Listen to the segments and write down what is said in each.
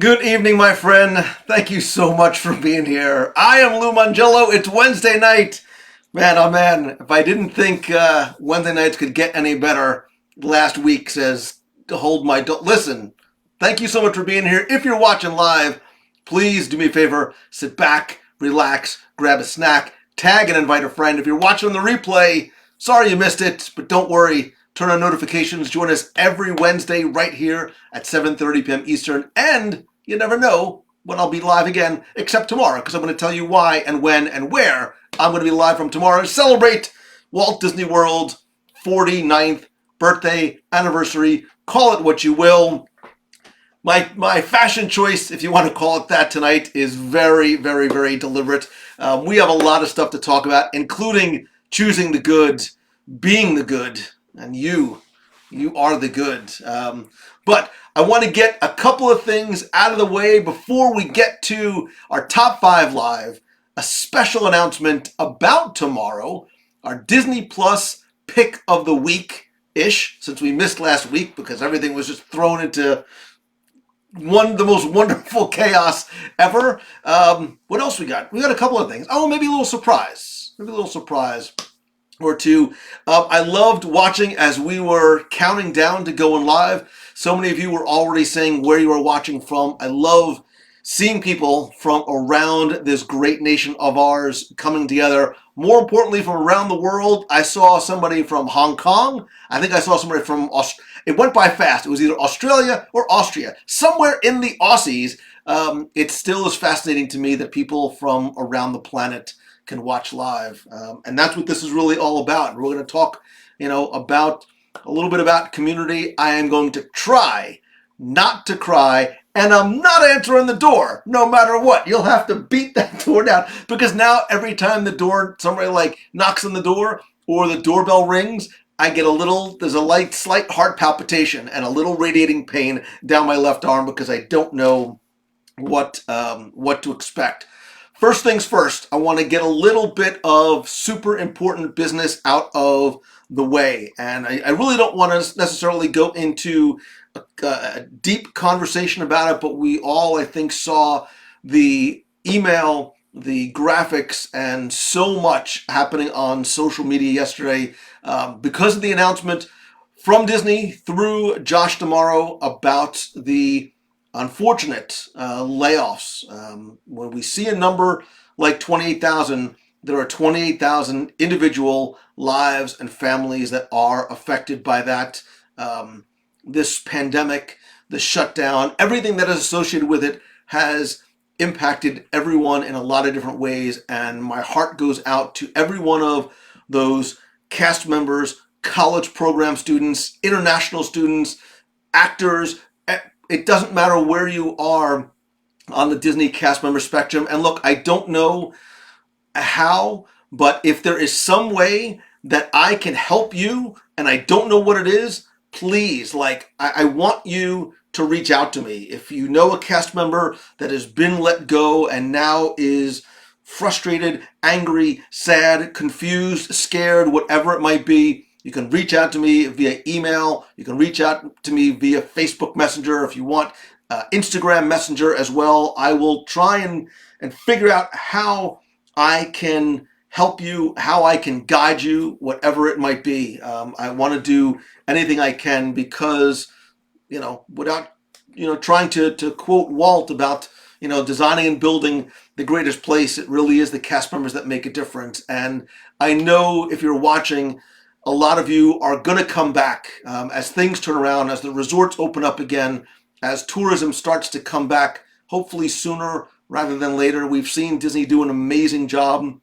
Good evening, my friend. Thank you so much for being here. I am Lou Mangello. It's Wednesday night. Man, oh man, if I didn't think Wednesday nights could get any better, last week says to hold my... Listen, thank you so much for being here. If you're watching live, please do me a favor. Sit back, relax, grab a snack, tag and invite a friend. If you're watching on the replay, sorry you missed it, but don't worry. Turn on notifications. Join us every Wednesday right here at 7:30 p.m. Eastern. And you never know when I'll be live again, except tomorrow, because I'm going to tell you why and when and where I'm going to be live from tomorrow to celebrate Walt Disney World's 49th birthday anniversary. Call it what you will. My fashion choice, if you want to call it that tonight, is very, very, very deliberate. We have a lot of stuff to talk about, including choosing the good, being the good, and you are the good. But I want to get a couple of things out of the way before we get to our top five live. A special announcement about tomorrow, our Disney Plus pick of the week ish, since we missed last week because everything was just thrown into the most wonderful chaos ever. What else we got? We got a couple of things. Oh, maybe a little surprise. Maybe a little surprise or two. I loved watching as we were counting down to going live. So many of you were already saying where you are watching from. I love seeing people from around this great nation of ours coming together. More importantly, from around the world. I saw somebody from Hong Kong. I think I saw somebody from Australia. It went by fast. It was either Australia or Austria. Somewhere in the Aussies. It still is fascinating to me that people from around the planet can watch live. And that's what this is really all about. We're going to talk, about a little bit about community. I am going to try not to cry, and I'm not answering the door no matter what. You'll have to beat that door down, because now every time somebody like knocks on the door or the doorbell rings, I get there's a slight heart palpitation and a little radiating pain down my left arm because I don't know what to expect. First things first, I want to get a little bit of super important business out of the way. And I really don't want to necessarily go into a deep conversation about it, but we all, I think, saw the email, the graphics, and so much happening on social media yesterday because of the announcement from Disney through Josh D'Amaro about the unfortunate layoffs. When we see a number like 28,000, there are 28,000 individual lives and families that are affected by that. This pandemic, the shutdown, everything that is associated with it has impacted everyone in a lot of different ways. And my heart goes out to every one of those cast members, college program students, international students, actors. It doesn't matter where you are on the Disney cast member spectrum. And look, I don't know how, but if there is some way that I can help you, and I don't know what it is, please, I want you to reach out to me. If you know a cast member that has been let go and now is frustrated, angry, sad, confused, scared, whatever it might be, you can reach out to me via email. You can reach out to me via Facebook Messenger if you want, Instagram Messenger as well. I will try and figure out how I can help you, how I can guide you, whatever it might be. I want to do anything I can because, without, trying to quote Walt about, designing and building the greatest place, it really is the cast members that make a difference. And I know if you're watching, a lot of you are going to come back as things turn around, as the resorts open up again, as tourism starts to come back, hopefully sooner rather than later. We've seen Disney do an amazing job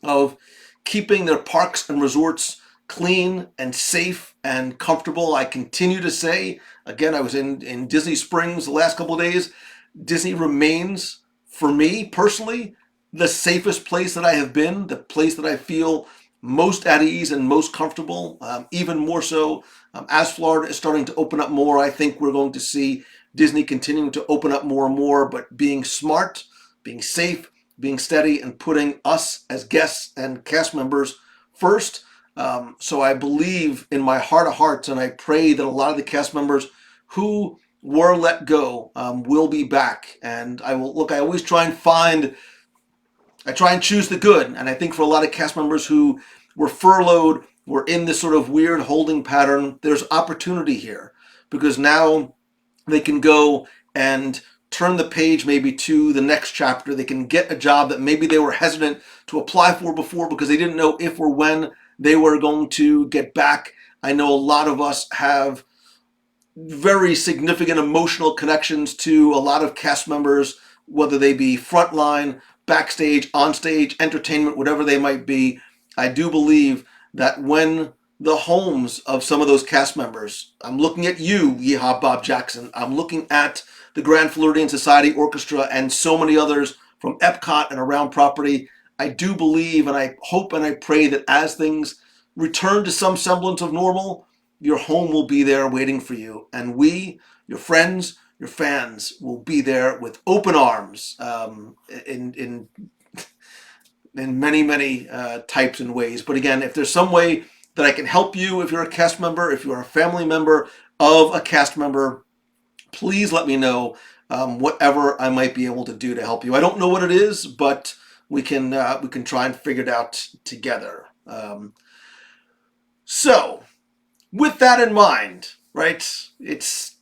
of keeping their parks and resorts clean and safe and comfortable. I continue to say, again, I was in Disney Springs the last couple of days. Disney remains, for me personally, the safest place that I have been, the place that I feel most at ease and most comfortable, even more so as Florida is starting to open up more. I think we're going to see Disney continuing to open up more and more, but being smart, being safe, being steady, and putting us as guests and cast members first. So I believe in my heart of hearts, and I pray that a lot of the cast members who were let go will be back. And I will look. I always try and find. I try and choose the good. And I think for a lot of cast members who were furloughed, were in this sort of weird holding pattern, there's opportunity here because now they can go and turn the page maybe to the next chapter. They can get a job that maybe they were hesitant to apply for before because they didn't know if or when they were going to get back. I know a lot of us have very significant emotional connections to a lot of cast members, whether they be frontline, backstage, onstage, entertainment, whatever they might be. I do believe that when the homes of some of those cast members, I'm looking at you, Yeehaw Bob Jackson, I'm looking at the Grand Floridian Society Orchestra and so many others from Epcot and around property. I do believe and I hope and I pray that as things return to some semblance of normal, your home will be there waiting for you. And we, your friends, your fans, will be there with open arms in many, many types and ways. But again, if there's some way that I can help you, if you're a cast member, if you're a family member of a cast member, please let me know whatever I might be able to do to help you. I don't know what it is, but we can try and figure it out together. So, with that in mind, right? It's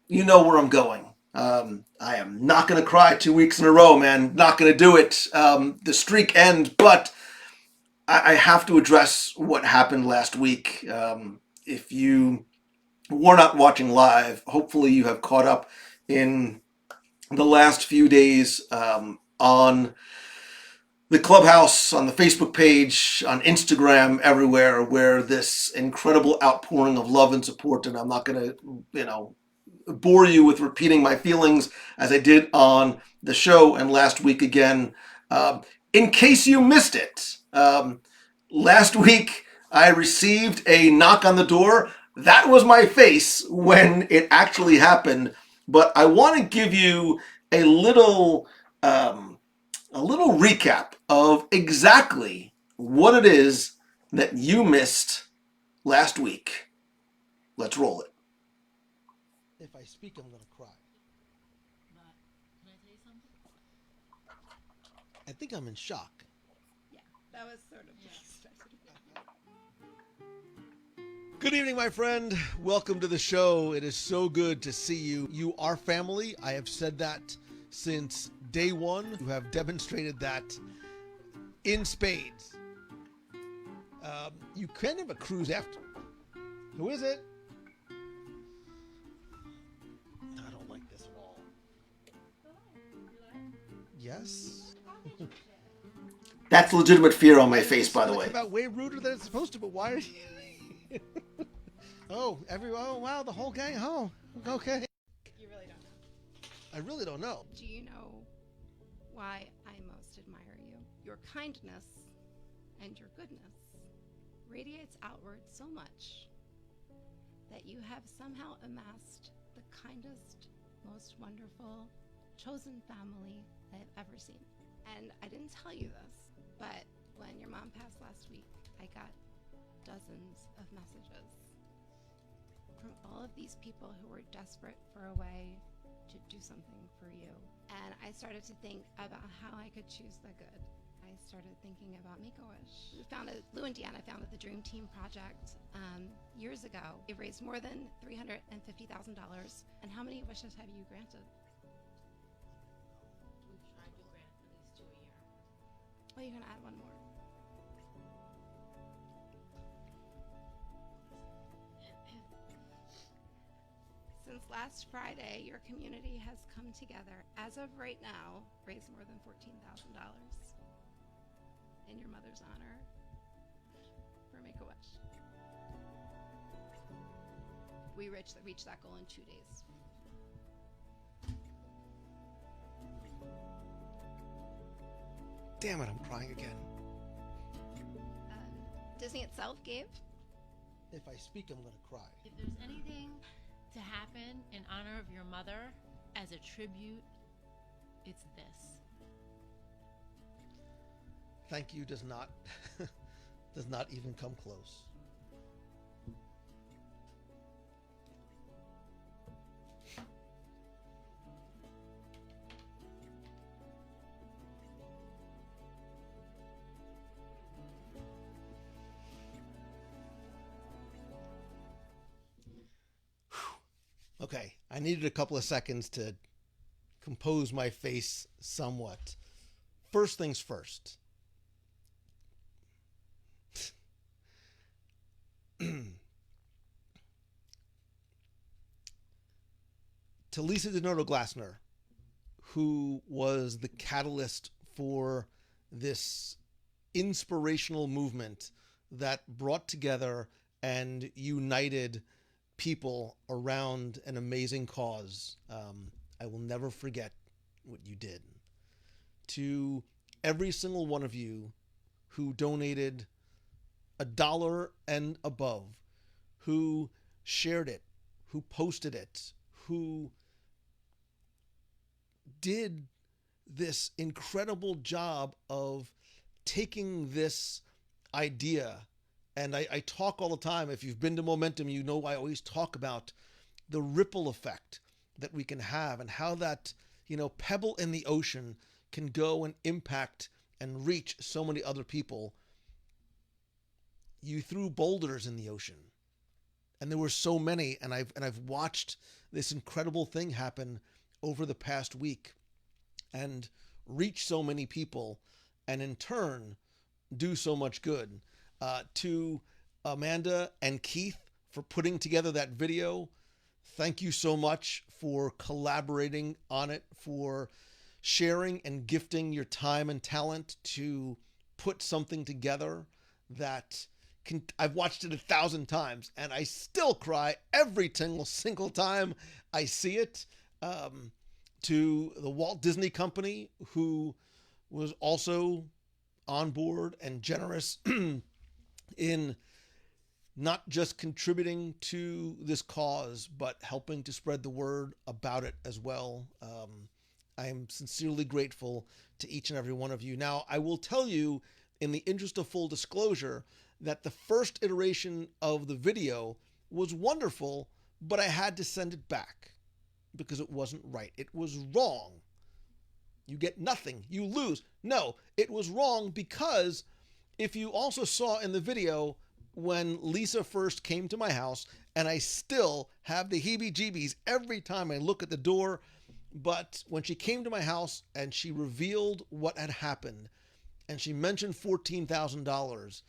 you know where I'm going. I am not going to cry 2 weeks in a row, man. Not going to do it. The streak ends, but I have to address what happened last week. If you were not watching live, hopefully you have caught up in the last few days on the Clubhouse, on the Facebook page, on Instagram, everywhere, where this incredible outpouring of love and support, and I'm not going to, bore you with repeating my feelings as I did on the show and last week again. In case you missed it, last week I received a knock on the door. That was my face when it actually happened, but I want to give you a little recap of exactly what it is that you missed last week. Let's roll it. If I speak, I'm going to cry. But can I tell you something? I think I'm in shock. Yeah, that was sort of expected. Good evening, my friend. Welcome to the show. It is so good to see you. You are family. I have said that since day one. You have demonstrated that in spades. You can have a cruise after. Who is it? I don't like this at all. Yes. That's legitimate fear on my face, by the way. It's about way ruder than it's supposed to, but why are you... Oh, wow, the whole gang. Oh, okay. You really don't know. I really don't know. Do you know why I most admire you? Your kindness and your goodness radiates outward so much that you have somehow amassed the kindest, most wonderful, chosen family I have ever seen. And I didn't tell you this, but when your mom passed last week, I got dozens of messages from all of these people who were desperate for a way to do something for you. And I started to think about how I could choose the good. I started thinking about Make-A-Wish. Lou and Deanna founded the Dream Team Project years ago. It raised more than $350,000. And how many wishes have you granted? We've tried to grant at least 2 a year. Well, you can add one more. Since last Friday, your community has come together, as of right now, raised more than $14,000 in your mother's honor for Make-A-Wish. We reached that goal in 2 days. Damn it, I'm crying again. Disney itself gave If I speak, I'm going to cry. If there's anything to happen in honor of your mother as a tribute, it's this. Thank you does not even come close. I needed a couple of seconds to compose my face somewhat. First things first. To Lisa Denoto Glassner, who was the catalyst for this inspirational movement that brought together and united people around an amazing cause. I will never forget what you did. To every single one of you who donated $1 and above, who shared it, who posted it, who did this incredible job of taking this idea. And I talk all the time. If you've been to Momentum, you know I always talk about the ripple effect that we can have and how that, pebble in the ocean can go and impact and reach so many other people. You threw boulders in the ocean, and there were so many, and I've watched this incredible thing happen over the past week and reach so many people, and in turn do so much good. To Amanda and Keith for putting together that video, thank you so much for collaborating on it, for sharing and gifting your time and talent to put something together that I've watched it 1,000 times and I still cry every single time I see it. To the Walt Disney Company, who was also on board and generous in not just contributing to this cause, but helping to spread the word about it as well. I am sincerely grateful to each and every one of you. Now, I will tell you, in the interest of full disclosure, that the first iteration of the video was wonderful, but I had to send it back because it wasn't right. It was wrong. You get nothing. You lose. No, it was wrong because if you also saw in the video when Lisa first came to my house, and I still have the heebie-jeebies every time I look at the door, but when she came to my house and she revealed what had happened and she mentioned $14,000,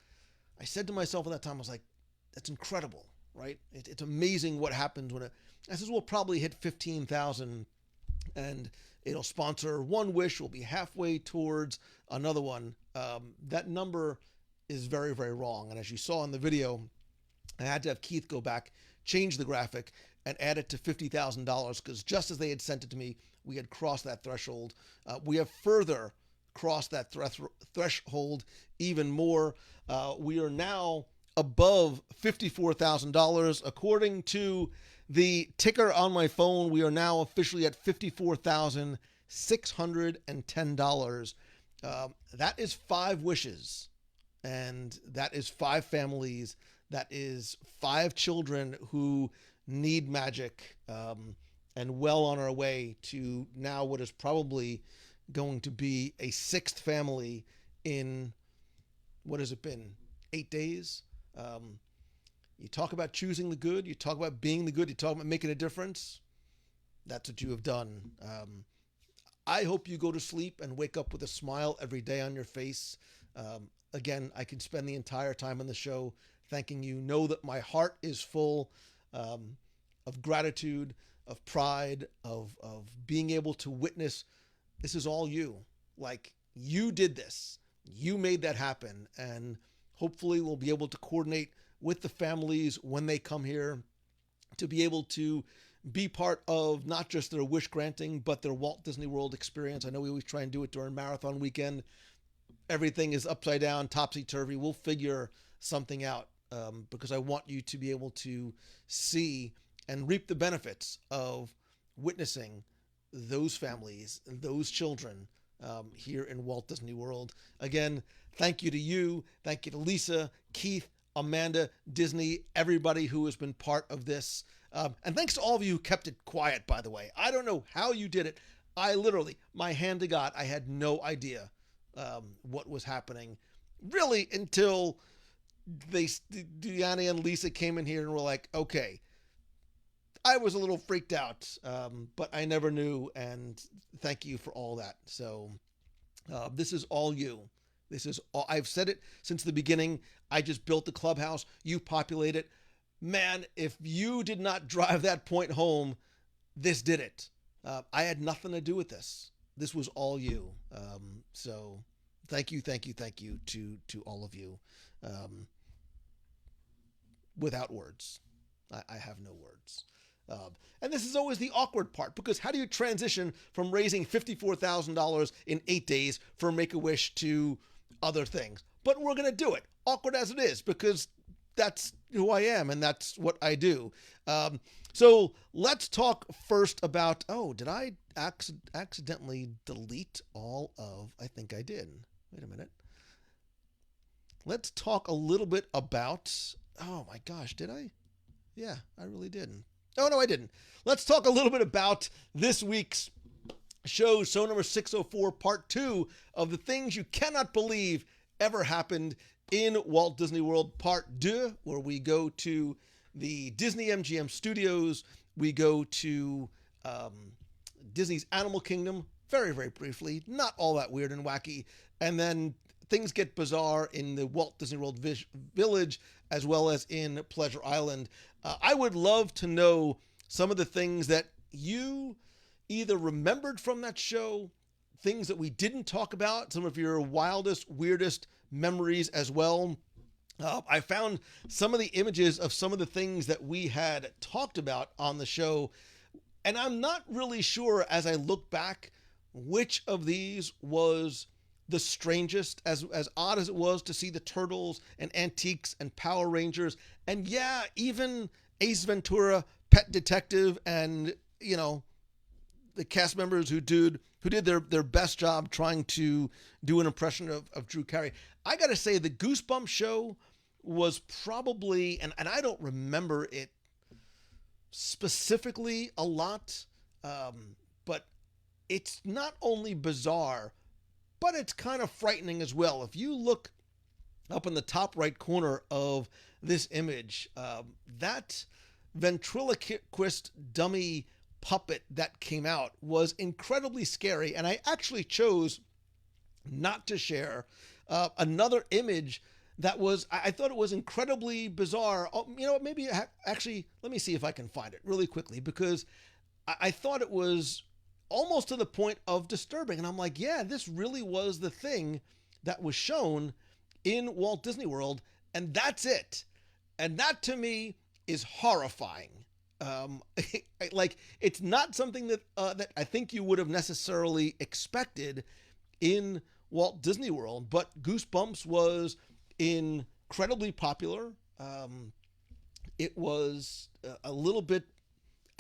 I said to myself at that time, I was like, that's incredible, right? It's amazing what happens when I says, we'll probably hit 15,000 and it'll sponsor one wish. We'll be halfway towards another one. That number is very, very wrong. And as you saw in the video, I had to have Keith go back, change the graphic, and add it to $50,000 because just as they had sent it to me, we had crossed that threshold. We have further crossed that threshold even more. We are now above $54,000. According to the ticker on my phone, we are now officially at $54,610. That is 5 wishes, and that is 5 families. That is 5 children who need magic, and well on our way to now what is probably going to be a 6th family in, what has it been, 8 days? You talk about choosing the good, you talk about being the good, you talk about making a difference. That's what you have done. I hope you go to sleep and wake up with a smile every day on your face. Again, I can spend the entire time on the show thanking you. Know that my heart is full of gratitude, of pride, of being able to witness. This is all you. Like, you did this. You made that happen. And hopefully we'll be able to coordinate with the families when they come here to be able to be part of not just their wish granting, but their Walt Disney World experience. I know we always try and do it during marathon weekend. Everything is upside down, topsy-turvy. We'll figure something out because I want you to be able to see and reap the benefits of witnessing those families, those children here in Walt Disney World. Again, thank you to you. Thank you to Lisa, Keith, Amanda, Disney, everybody who has been part of this. And thanks to all of you who kept it quiet, by the way. I don't know how you did it. I literally, my hand to God, I had no idea what was happening really until Deanna and Lisa came in here and were like, okay, I was a little freaked out, but I never knew, and thank you for all that. So this is all you. This is all, I've said it since the beginning. I just built the clubhouse. You populate it. Man, if you did not drive that point home, this did it. I had nothing to do with this. This was all you. So thank you to all of you. Without words. I have no words. And this is always the awkward part, because how do you transition from raising $54,000 in 8 days for Make-A-Wish to other things? But we're going to do it, awkward as it is, because that's who I am and that's what I do. So let's talk first about, did I accidentally delete all of, I think I did. Wait a minute. Let's talk a little bit about, oh my gosh, did I? Yeah, I really didn't. Oh, no, I didn't. Let's talk a little bit about this week's show number 604, part 2 of the things you cannot believe ever happened in Walt Disney World, part 2, where we go to the Disney MGM Studios. We go to Disney's Animal Kingdom, very, very briefly, not all that weird and wacky. And then things get bizarre in the Walt Disney World Village, as well as in Pleasure Island. I would love to know some of the things that you either remembered from that show, things that we didn't talk about, some of your wildest, weirdest memories as well. I found some of the images of some of the things that we had talked about on the show, and I'm not really sure, as I look back, which of these was the strangest, as odd as it was to see the Turtles and Antiques and Power Rangers, and yeah, even Ace Ventura, Pet Detective, and, you know, the cast members who did their best job trying to do an impression of Drew Carey. I gotta say, the Goosebumps show was probably, and I don't remember it specifically a lot, but it's not only bizarre, but it's kind of frightening as well. If you look up in the top right corner of this image, that ventriloquist dummy puppet that came out was incredibly scary, and I actually chose not to share another image that was, I thought it was incredibly bizarre. Oh, you know what, maybe actually, let me see if I can find it really quickly, because I thought it was almost to the point of disturbing. And I'm like, yeah, this really was the thing that was shown in Walt Disney World, and that's it. And that to me is horrifying. Like, it's not something that that I think you would have necessarily expected in Walt Disney World, but Goosebumps was incredibly popular. It was a little bit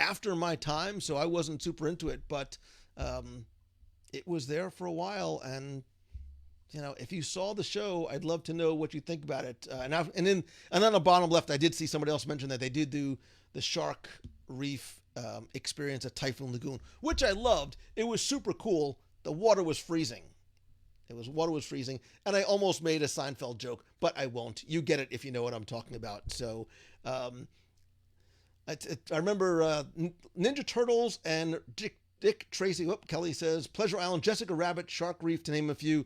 after my time, so I wasn't super into it, but it was there for a while. And you know, if you saw the show, I'd love to know what you think about it. And on the bottom left, I did see somebody else mention that they did do the Shark Reef experience at Typhoon Lagoon, which I loved. It was super cool. The water was freezing. Water was freezing, and I almost made a Seinfeld joke, but I won't. You get it if you know what I'm talking about. So, I remember Ninja Turtles and Dick Tracy. Oh, Kelly says Pleasure Island, Jessica Rabbit, Shark Reef, to name a few.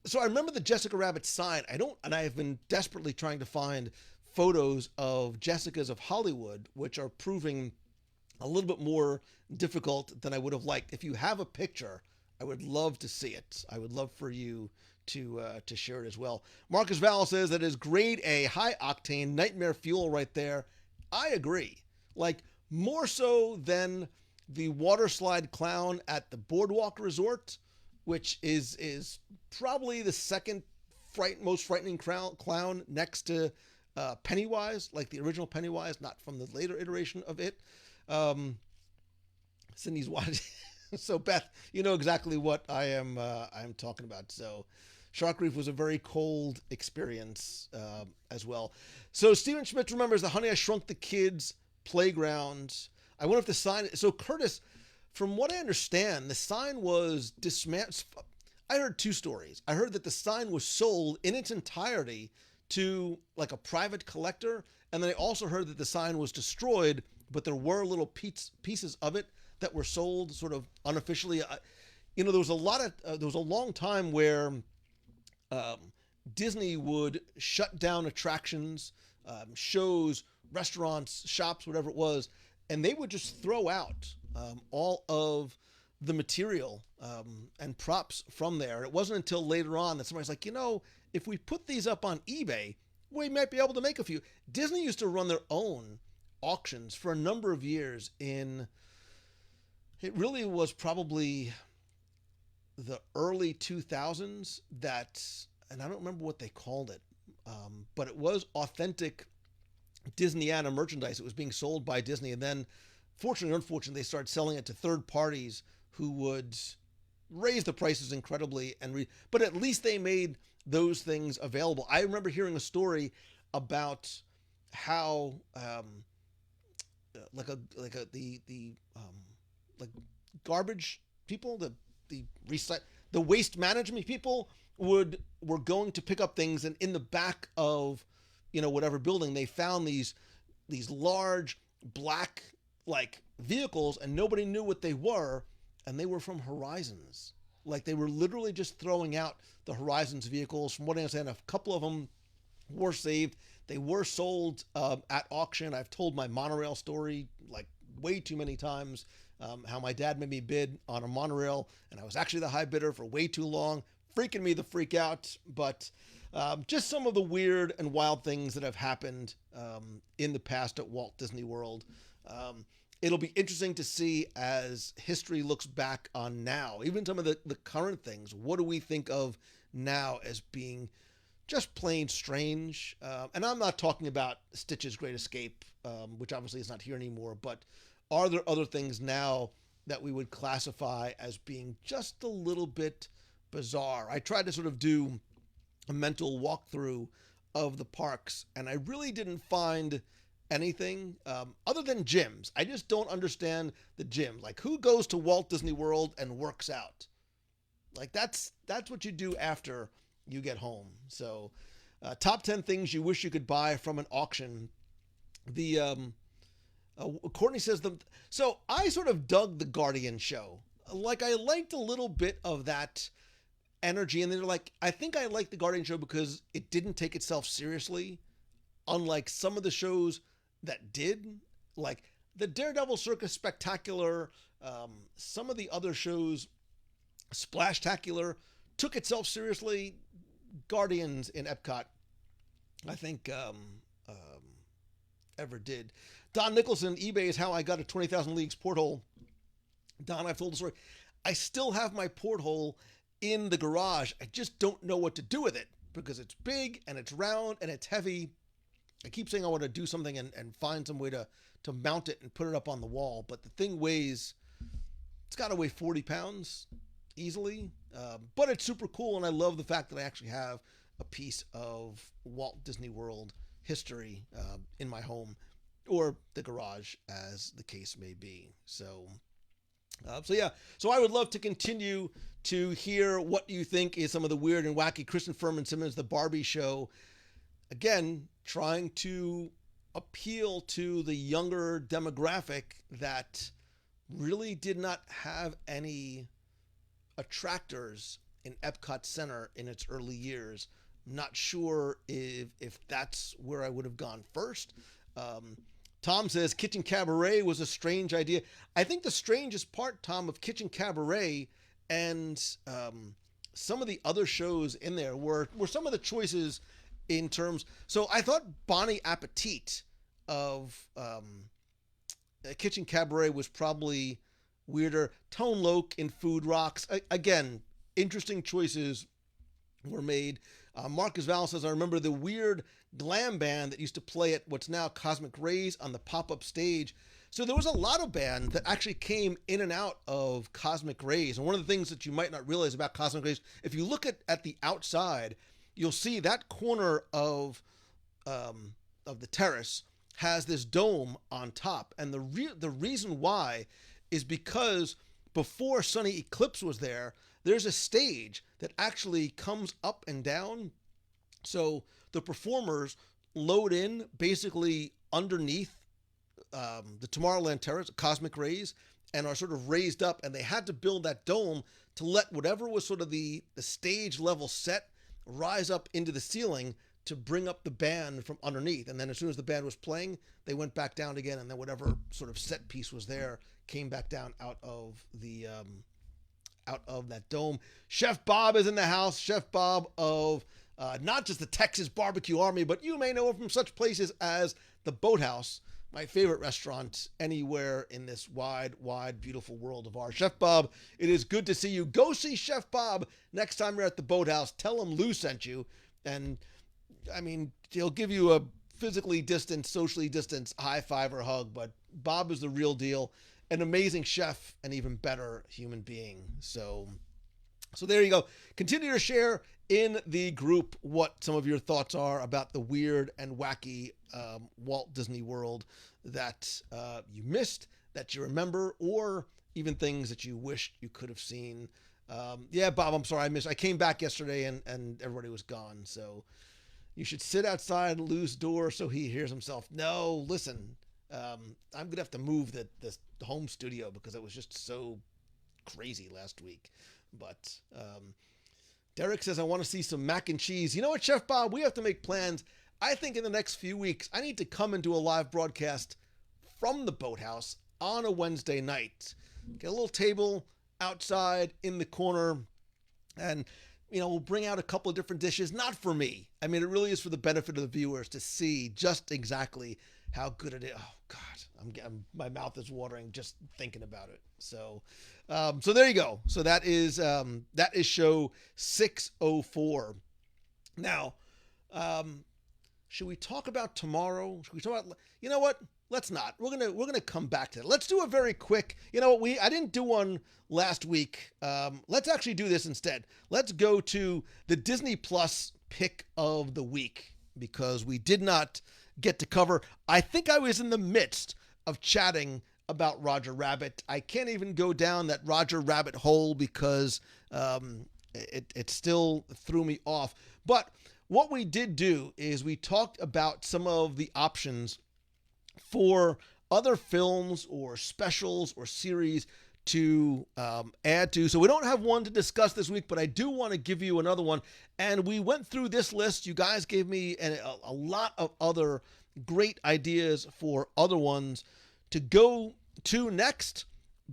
So I remember the Jessica Rabbit sign. I have been desperately trying to find photos of Jessica's of Hollywood, which are proving a little bit more difficult than I would have liked. If you have a picture, I would love to see it. I would love for you to share it as well. Marcus Val says that is grade A, high octane, nightmare fuel right there. I agree. Like, more so than the water slide clown at the Boardwalk Resort, which is probably the second most frightening clown next to Pennywise, like the original Pennywise, not from the later iteration of it. Cindy's watching. So Beth, you know exactly what I'm talking about. So Shark Reef was a very cold experience as well. So Steven Schmidt remembers the Honey, I Shrunk the Kids playground. I wonder if the sign, so Curtis, from what I understand, the sign was dismantled. I heard two stories. I heard that the sign was sold in its entirety to like a private collector, and then I also heard that the sign was destroyed but there were little pieces of it that were sold sort of unofficially. There was a long time where um, Disney would shut down attractions, shows, restaurants, shops, whatever it was, and they would just throw out all of the material and props from there. And it wasn't until later on that somebody's like, if we put these up on eBay, we might be able to make a few. Disney used to run their own auctions for a number of years it really was probably the early 2000s and I don't remember what they called it, but it was authentic Disneyana merchandise. It was being sold by Disney, and then, fortunately or unfortunately, they started selling it to third parties who would raise the prices incredibly, but at least they made those things available. I remember hearing a story about how like garbage people, the waste management people were going to pick up things, and in the back of whatever building, they found these large black like vehicles, and nobody knew what they were, and they were from Horizons. Like, they were literally just throwing out the Horizons vehicles. From what I understand, a couple of them were saved. They were sold at auction. I've told my monorail story like way too many times, how my dad made me bid on a monorail, and I was actually the high bidder for way too long, freaking me the freak out. But just some of the weird and wild things that have happened in the past at Walt Disney World. It'll be interesting to see as history looks back on now, even some of the current things. What do we think of now as being just plain strange? And I'm not talking about Stitch's Great Escape, which obviously is not here anymore, but are there other things now that we would classify as being just a little bit bizarre? I tried to sort of do a mental walkthrough of the parks, and I really didn't find anything other than gyms. I just don't understand the gym. Like, who goes to Walt Disney World and works out? Like, that's what you do after you get home. So top 10 things you wish you could buy from an auction. Courtney says so I sort of dug the Guardian show. Like, I liked a little bit of that energy, and they're like, I think I liked the Guardian show because it didn't take itself seriously, unlike some of the shows that did, like the Daredevil Circus Spectacular. Some of the other shows, Splashtacular, took itself seriously. Guardians in Epcot, I think, ever did. Don Nicholson, eBay is how I got a 20,000 Leagues porthole. Don, I've told the story. I still have my porthole in the garage. I just don't know what to do with it because it's big and it's round and it's heavy. I keep saying I want to do something and find some way to mount it and put it up on the wall, but the thing it's got to weigh 40 pounds easily, but it's super cool, and I love the fact that I actually have a piece of Walt Disney World history in my home, or the garage, as the case may be. So I would love to continue to hear what you think is some of the weird and wacky. Kristen Furman Simmons, The Barbie Show, again, trying to appeal to the younger demographic that really did not have any attractors in Epcot Center in its early years. Not sure if that's where I would have gone first. Tom says Kitchen Cabaret was a strange idea. I think the strangest part, Tom, of Kitchen Cabaret and some of the other shows in there were some of the choices in terms. So I thought Bonnie Appetit of Kitchen Cabaret was probably weirder. Tone Loc in Food Rocks. Again, interesting choices were made. Marcus Val says, I remember the weird glam band that used to play at what's now Cosmic Rays on the pop-up stage. So there was a lot of bands that actually came in and out of Cosmic Rays. And one of the things that you might not realize about Cosmic Rays, if you look at the outside, you'll see that corner of the terrace has this dome on top. And the reason why is because before Sunny Eclipse was there, there's a stage that actually comes up and down. So the performers load in basically underneath the Tomorrowland Terrace, cosmic rays, and are sort of raised up, and they had to build that dome to let whatever was sort of the stage level set rise up into the ceiling to bring up the band from underneath. And then as soon as the band was playing, they went back down again, and then whatever sort of set piece was there came back down out of that dome. Chef Bob is in the house. Chef Bob of not just the Texas Barbecue Army, but you may know him from such places as the Boathouse, my favorite restaurant anywhere in this wide, beautiful world of ours. Chef Bob, it is good to see you. Go see Chef Bob next time you're at the Boathouse. Tell him Lou sent you. And, I mean, he'll give you a physically distanced, socially distanced high five or hug, but Bob is the real deal. An amazing chef, an even better human being. So there you go. Continue to share in the group what some of your thoughts are about the weird and wacky Walt Disney World that you missed, that you remember, or even things that you wished you could have seen. Yeah, Bob, I'm sorry I missed. I came back yesterday and everybody was gone. So you should sit outside Lou's door so he hears himself. No, listen, I'm going to have to move the home studio because it was just so crazy last week. But Derek says, I want to see some mac and cheese. You know what, Chef Bob? We have to make plans. I think in the next few weeks, I need to come and do a live broadcast from the Boathouse on a Wednesday night. Get a little table outside in the corner, and we'll bring out a couple of different dishes. Not for me. I mean, it really is for the benefit of the viewers to see just exactly how good it is. Oh God, my mouth is watering just thinking about it. So there you go. So that is show 604. Now, should we talk about tomorrow? Should we talk about? You know what? Let's not. We're gonna come back to that. Let's do a very quick. You know what? I didn't do one last week. Let's actually do this instead. Let's go to the Disney Plus pick of the week because we did not get to cover. I think I was in the midst of chatting about Roger Rabbit. I can't even go down that Roger Rabbit hole because it still threw me off. But what we did do is we talked about some of the options for other films or specials or series to add to. So we don't have one to discuss this week, but I do want to give you another one. And we went through this list. You guys gave me a lot of other great ideas for other ones to go to next,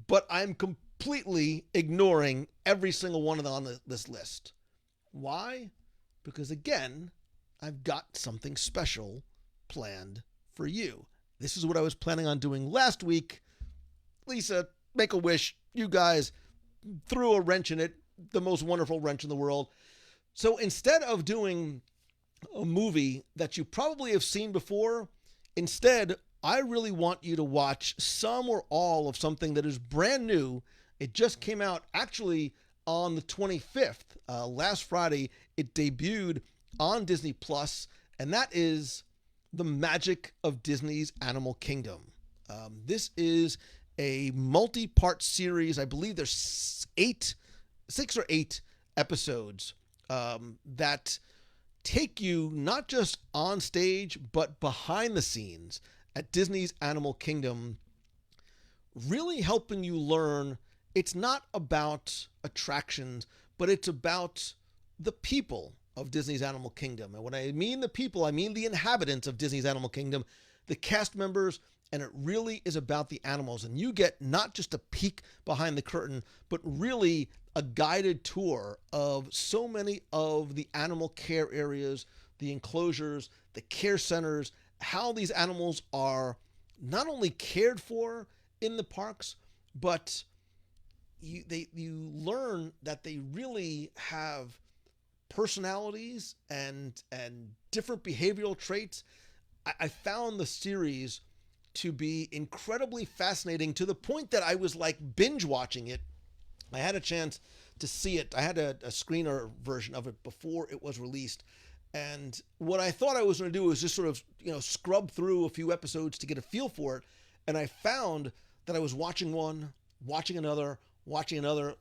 but I'm completely ignoring every single one of them on this list. Why? Because again, I've got something special planned for you. This is what I was planning on doing last week. Lisa, make a wish. You guys threw a wrench in it, the most wonderful wrench in the world. So instead of doing a movie that you probably have seen before, instead, I really want you to watch some or all of something that is brand new. It just came out actually on the 25th. Last Friday, it debuted on Disney Plus, and that is The Magic of Disney's Animal Kingdom. This is a multi-part series. I believe there's 6 or 8 episodes that take you not just on stage, but behind the scenes at Disney's Animal Kingdom, really helping you learn it's not about attractions, but it's about the people of Disney's Animal Kingdom. And when I mean the people, I mean the inhabitants of Disney's Animal Kingdom, the cast members, and it really is about the animals. And you get not just a peek behind the curtain, but really a guided tour of so many of the animal care areas, the enclosures, the care centers, how these animals are not only cared for in the parks, but you learn that they really have personalities and different behavioral traits. I found the series to be incredibly fascinating to the point that I was like binge watching it. I had a chance to see it. I had a screener version of it before it was released. And what I thought I was going to do was just sort of, scrub through a few episodes to get a feel for it. And I found that I was watching one, watching another,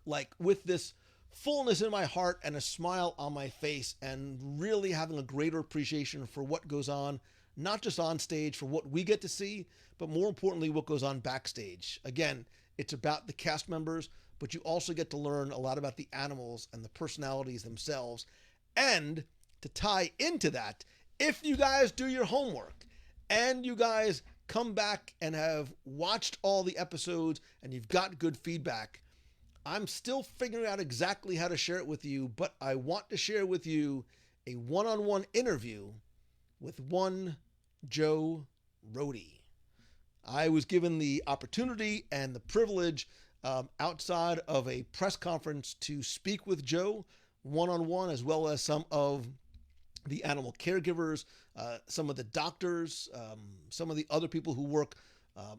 like with this fullness in my heart and a smile on my face, and really having a greater appreciation for what goes on, not just on stage for what we get to see, but more importantly, what goes on backstage. Again, it's about the cast members, but you also get to learn a lot about the animals and the personalities themselves. And to tie into that, if you guys do your homework and you guys come back and have watched all the episodes and you've got good feedback, I'm still figuring out exactly how to share it with you, but I want to share with you a one-on-one interview with one Joe Rohde. I was given the opportunity and the privilege outside of a press conference to speak with Joe one-on-one, as well as some of the animal caregivers, some of the doctors, some of the other people who work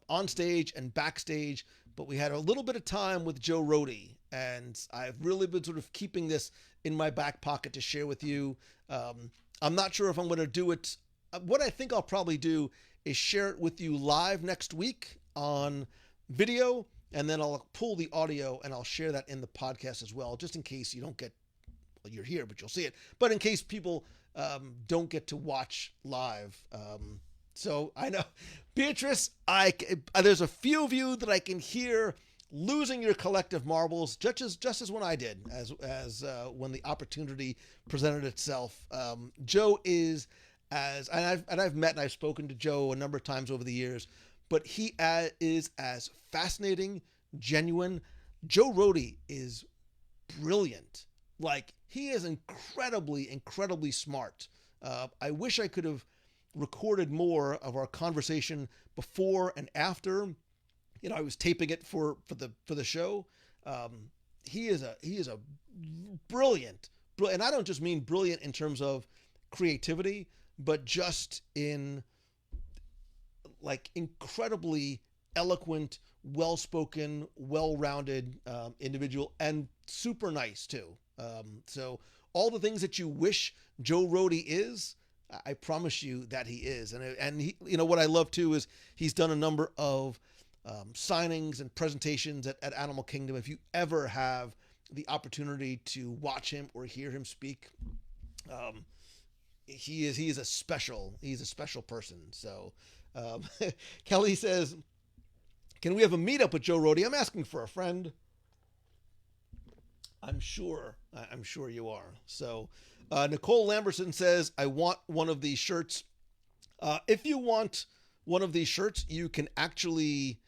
on stage and backstage. But we had a little bit of time with Joe Rohde, and I've really been sort of keeping this in my back pocket to share with you. I'm not sure if I'm going to do it. What I think I'll probably do is share it with you live next week on video, and then I'll pull the audio and I'll share that in the podcast as well, just in case you don't get, well, you're here, but you'll see it. But in case people don't get to watch live. So I know, Beatrice, there's a few of you that I can hear losing your collective marbles, just as when I did, as when the opportunity presented itself. Joe is I've met and I've spoken to Joe a number of times over the years, but he is as fascinating, genuine. Joe Rohde is brilliant. Like, he is incredibly, incredibly smart. I wish I could have recorded more of our conversation before and after. You know, I was taping it for the show. He is a brilliant, and I don't just mean brilliant in terms of creativity, but just in like incredibly eloquent, well-spoken, well-rounded individual, and super nice too. So all the things that you wish Joe Rohde is, I promise you that he is. And he, you know, what I love too is he's done a number of signings and presentations at Animal Kingdom. If you ever have the opportunity to watch him or hear him speak, he's a special person. So Kelly says, can we have a meetup with Joe Rohde? I'm asking for a friend. I'm sure you are. So Nicole Lamberson says, I want one of these shirts. If you want one of these shirts, you can actually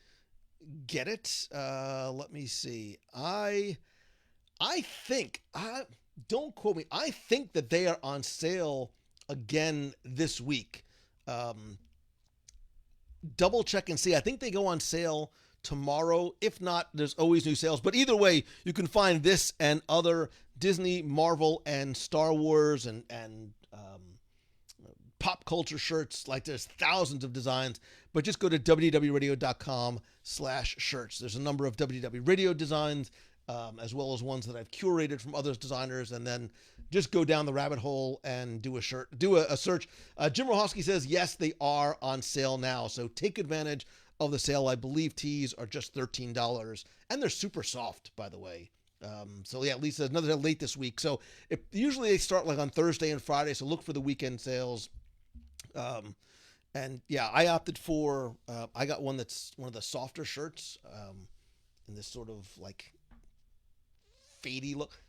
get it. Let me see. I think, don't quote me, I think that they are on sale again this week. Double check and see. I think they go on sale tomorrow. If not, there's always new sales. But either way, you can find this and other Disney, Marvel, and Star Wars and pop culture shirts. Like, there's thousands of designs. But just go to wdwradio.com/shirts. There's a number of WDW Radio designs, as well as ones that I've curated from other designers, and then just go down the rabbit hole and do a search. Jim Rohowski says, yes, they are on sale now. So take advantage of the sale. I believe tees are just $13, and they're super soft, by the way. So yeah, at least another late this week. So usually they start like on Thursday and Friday. So look for the weekend sales. And yeah, I opted for, I got one that's one of the softer shirts, in this sort of like fadey look.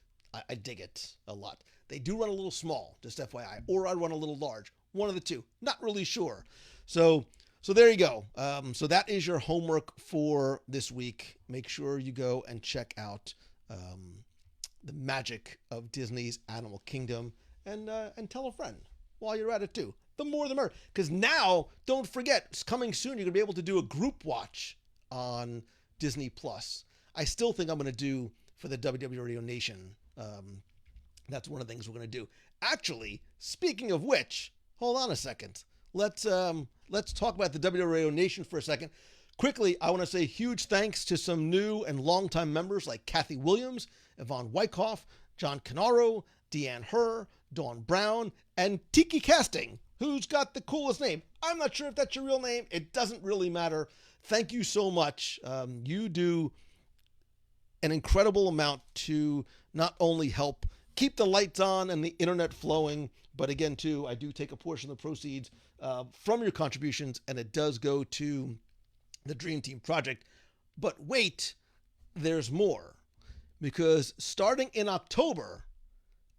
I dig it a lot. They do run a little small, just FYI, or I run a little large. One of the two, not really sure. So there you go. So that is your homework for this week. Make sure you go and check out the magic of Disney's Animal Kingdom, and tell a friend while you're at it too. The more the merrier. Because now, don't forget, it's coming soon. You're gonna be able to do a group watch on Disney Plus. I still think I'm gonna do for the WDW Radio Nation. That's one of the things we're gonna do. Actually, speaking of which, hold on a second. Let's talk about the WDW Radio Nation for a second. Quickly, I want to say huge thanks to some new and longtime members like Kathy Williams, Yvonne Wyckoff, John Canaro, Deanne Herr, Dawn Brown, and Tiki Casting, who's got the coolest name. I'm not sure if that's your real name. It doesn't really matter. Thank you so much. You do an incredible amount to not only help keep the lights on and the internet flowing. But again, too, I do take a portion of the proceeds from your contributions, and it does go to the Dream Team Project. But wait, there's more. Because starting in October,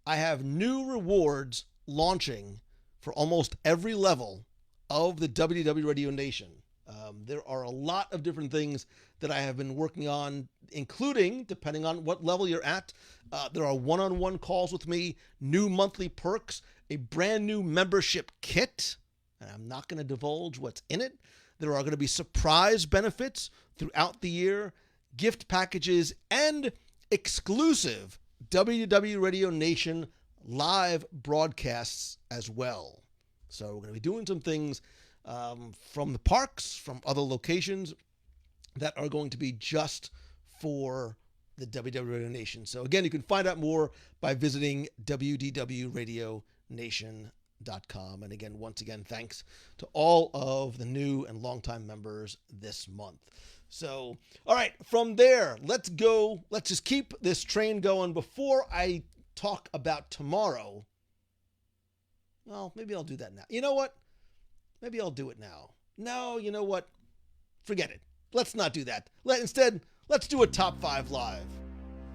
I have new rewards launching for almost every level of the WDW Radio Nation. There are a lot of different things that I have been working on, including, depending on what level you're at, there are one-on-one calls with me, new monthly perks, a brand new membership kit, and I'm not going to divulge what's in it. There are going to be surprise benefits throughout the year, gift packages, and exclusive WDW Radio Nation live broadcasts as well. So we're going to be doing some things from the parks, from other locations that are going to be just for the WDW Radio Nation. So again, you can find out more by visiting wdwradionation.com. And again, once again, thanks to all of the new and longtime members this month. So, all right, from there, let's go. Let's just keep this train going. Before I talk about tomorrow, well, maybe I'll do that now. You know what? Maybe I'll do it now. No, you know what? Forget it. Let's not do that. Instead, let's do a Top 5 Live.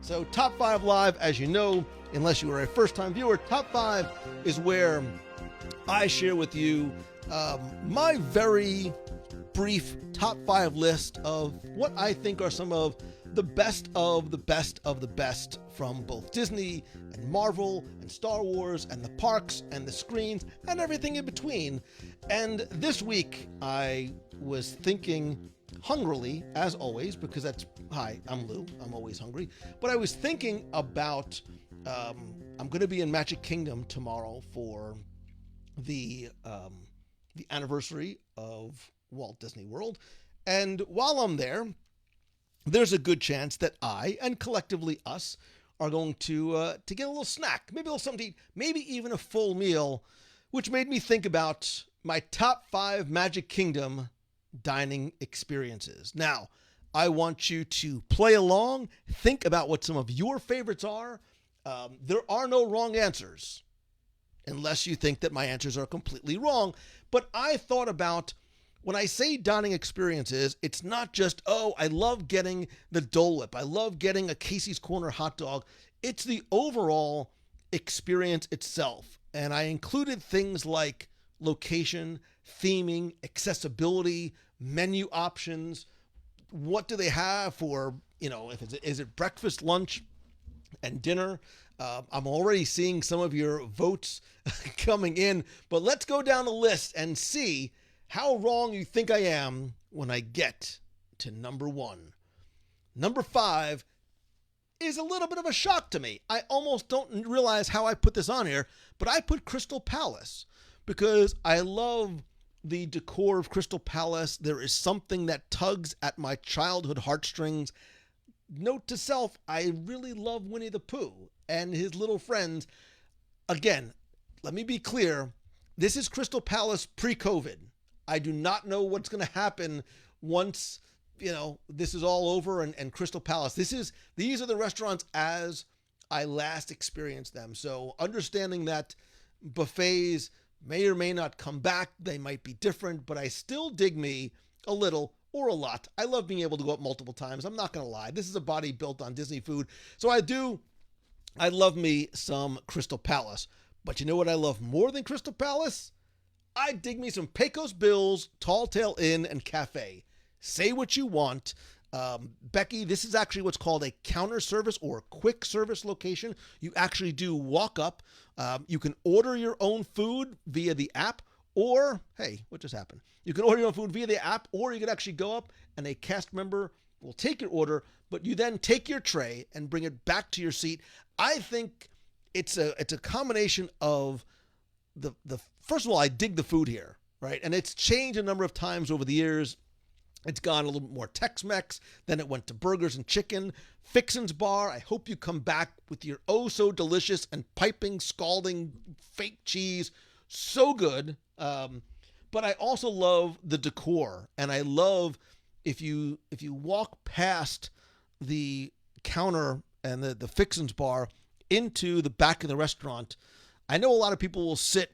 So Top 5 Live, as you know, unless you are a first-time viewer, Top 5 is where I share with you my very brief top 5 list of what I think are some of the best of the best of the best from both Disney and Marvel and Star Wars and the parks and the screens and everything in between. And this week I was thinking hungrily, as always, because hi, I'm Lou, I'm always hungry, but I was thinking about, I'm going to be in Magic Kingdom tomorrow for the anniversary of Walt Disney World. And while I'm there, there's a good chance that I, and collectively us, are going to get a little snack, maybe a little something to eat, maybe even a full meal, which made me think about my top 5 Magic Kingdom dining experiences. Now, I want you to play along, think about what some of your favorites are. There are no wrong answers, unless you think that my answers are completely wrong. But I thought about, when I say dining experiences, it's not just, oh, I love getting the Dole Whip, I love getting a Casey's Corner hot dog. It's the overall experience itself. And I included things like location, theming, accessibility, menu options. What do they have for, is it breakfast, lunch, and dinner? I'm already seeing some of your votes coming in, but let's go down the list and see how wrong you think I am when I get to number 1. Number 5 is a little bit of a shock to me. I almost don't realize how I put this on here, but I put Crystal Palace because I love the decor of Crystal Palace. There is something that tugs at my childhood heartstrings. Note to self, I really love Winnie the Pooh and his little friends. Again, let me be clear. This is Crystal Palace pre-COVID. I do not know what's going to happen once, this is all over and Crystal Palace. These are the restaurants as I last experienced them. So understanding that buffets may or may not come back, they might be different, but I still dig me a little or a lot. I love being able to go up multiple times. I'm not going to lie. This is a body built on Disney food. So I love me some Crystal Palace. But you know what I love more than Crystal Palace? I dig me some Pecos Bill's, Tall Tale Inn, and Cafe. Say what you want. Becky, this is actually what's called a counter service or quick service location. You actually do walk up. You can order your own food via the app, or, hey, what just happened? You can order your own food via the app, or you can actually go up and a cast member will take your order, but you then take your tray and bring it back to your seat. I think it's a combination of the first of all, I dig the food here, right? And it's changed a number of times over the years. It's gone a little bit more Tex-Mex, then it went to burgers and chicken. Fixin's Bar, I hope you come back with your oh so delicious and piping, scalding fake cheese. So good. But I also love the decor, and I love if you walk past the counter and the Fixin's Bar, into the back of the restaurant, I know a lot of people will sit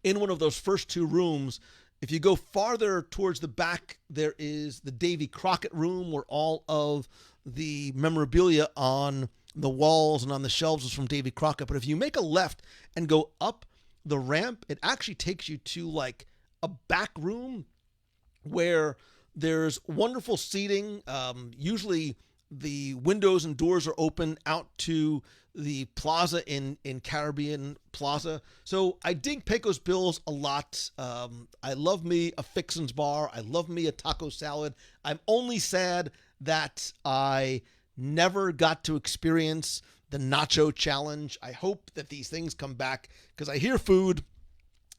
in one of those first two rooms. If you go farther towards the back, there is the Davy Crockett room where all of the memorabilia on the walls and on the shelves is from Davy Crockett. But if you make a left and go up the ramp, it actually takes you to like a back room where there's wonderful seating. Usually the windows and doors are open out to the plaza in Caribbean Plaza. So I dig Pecos Bill's a lot. I love me a Fixin's bar. I love me a taco salad. I'm only sad that I never got to experience the nacho challenge. I hope that these things come back because I hear food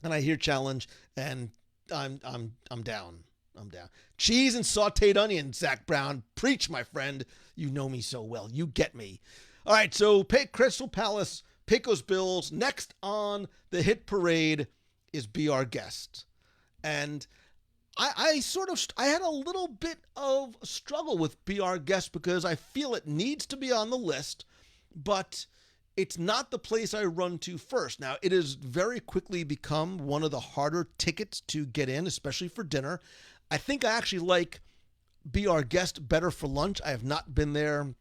and I hear challenge and I'm down. I'm down. Cheese and sauteed onions, Zach Brown. Preach, my friend. You know me so well. You get me. All right, so Crystal Palace, Pecos Bills. Next on the hit parade is Be Our Guest. And I had a little bit of struggle with Be Our Guest because I feel it needs to be on the list, but it's not the place I run to first. Now, it has very quickly become one of the harder tickets to get in, especially for dinner. I think I actually like Be Our Guest better for lunch. I have not been there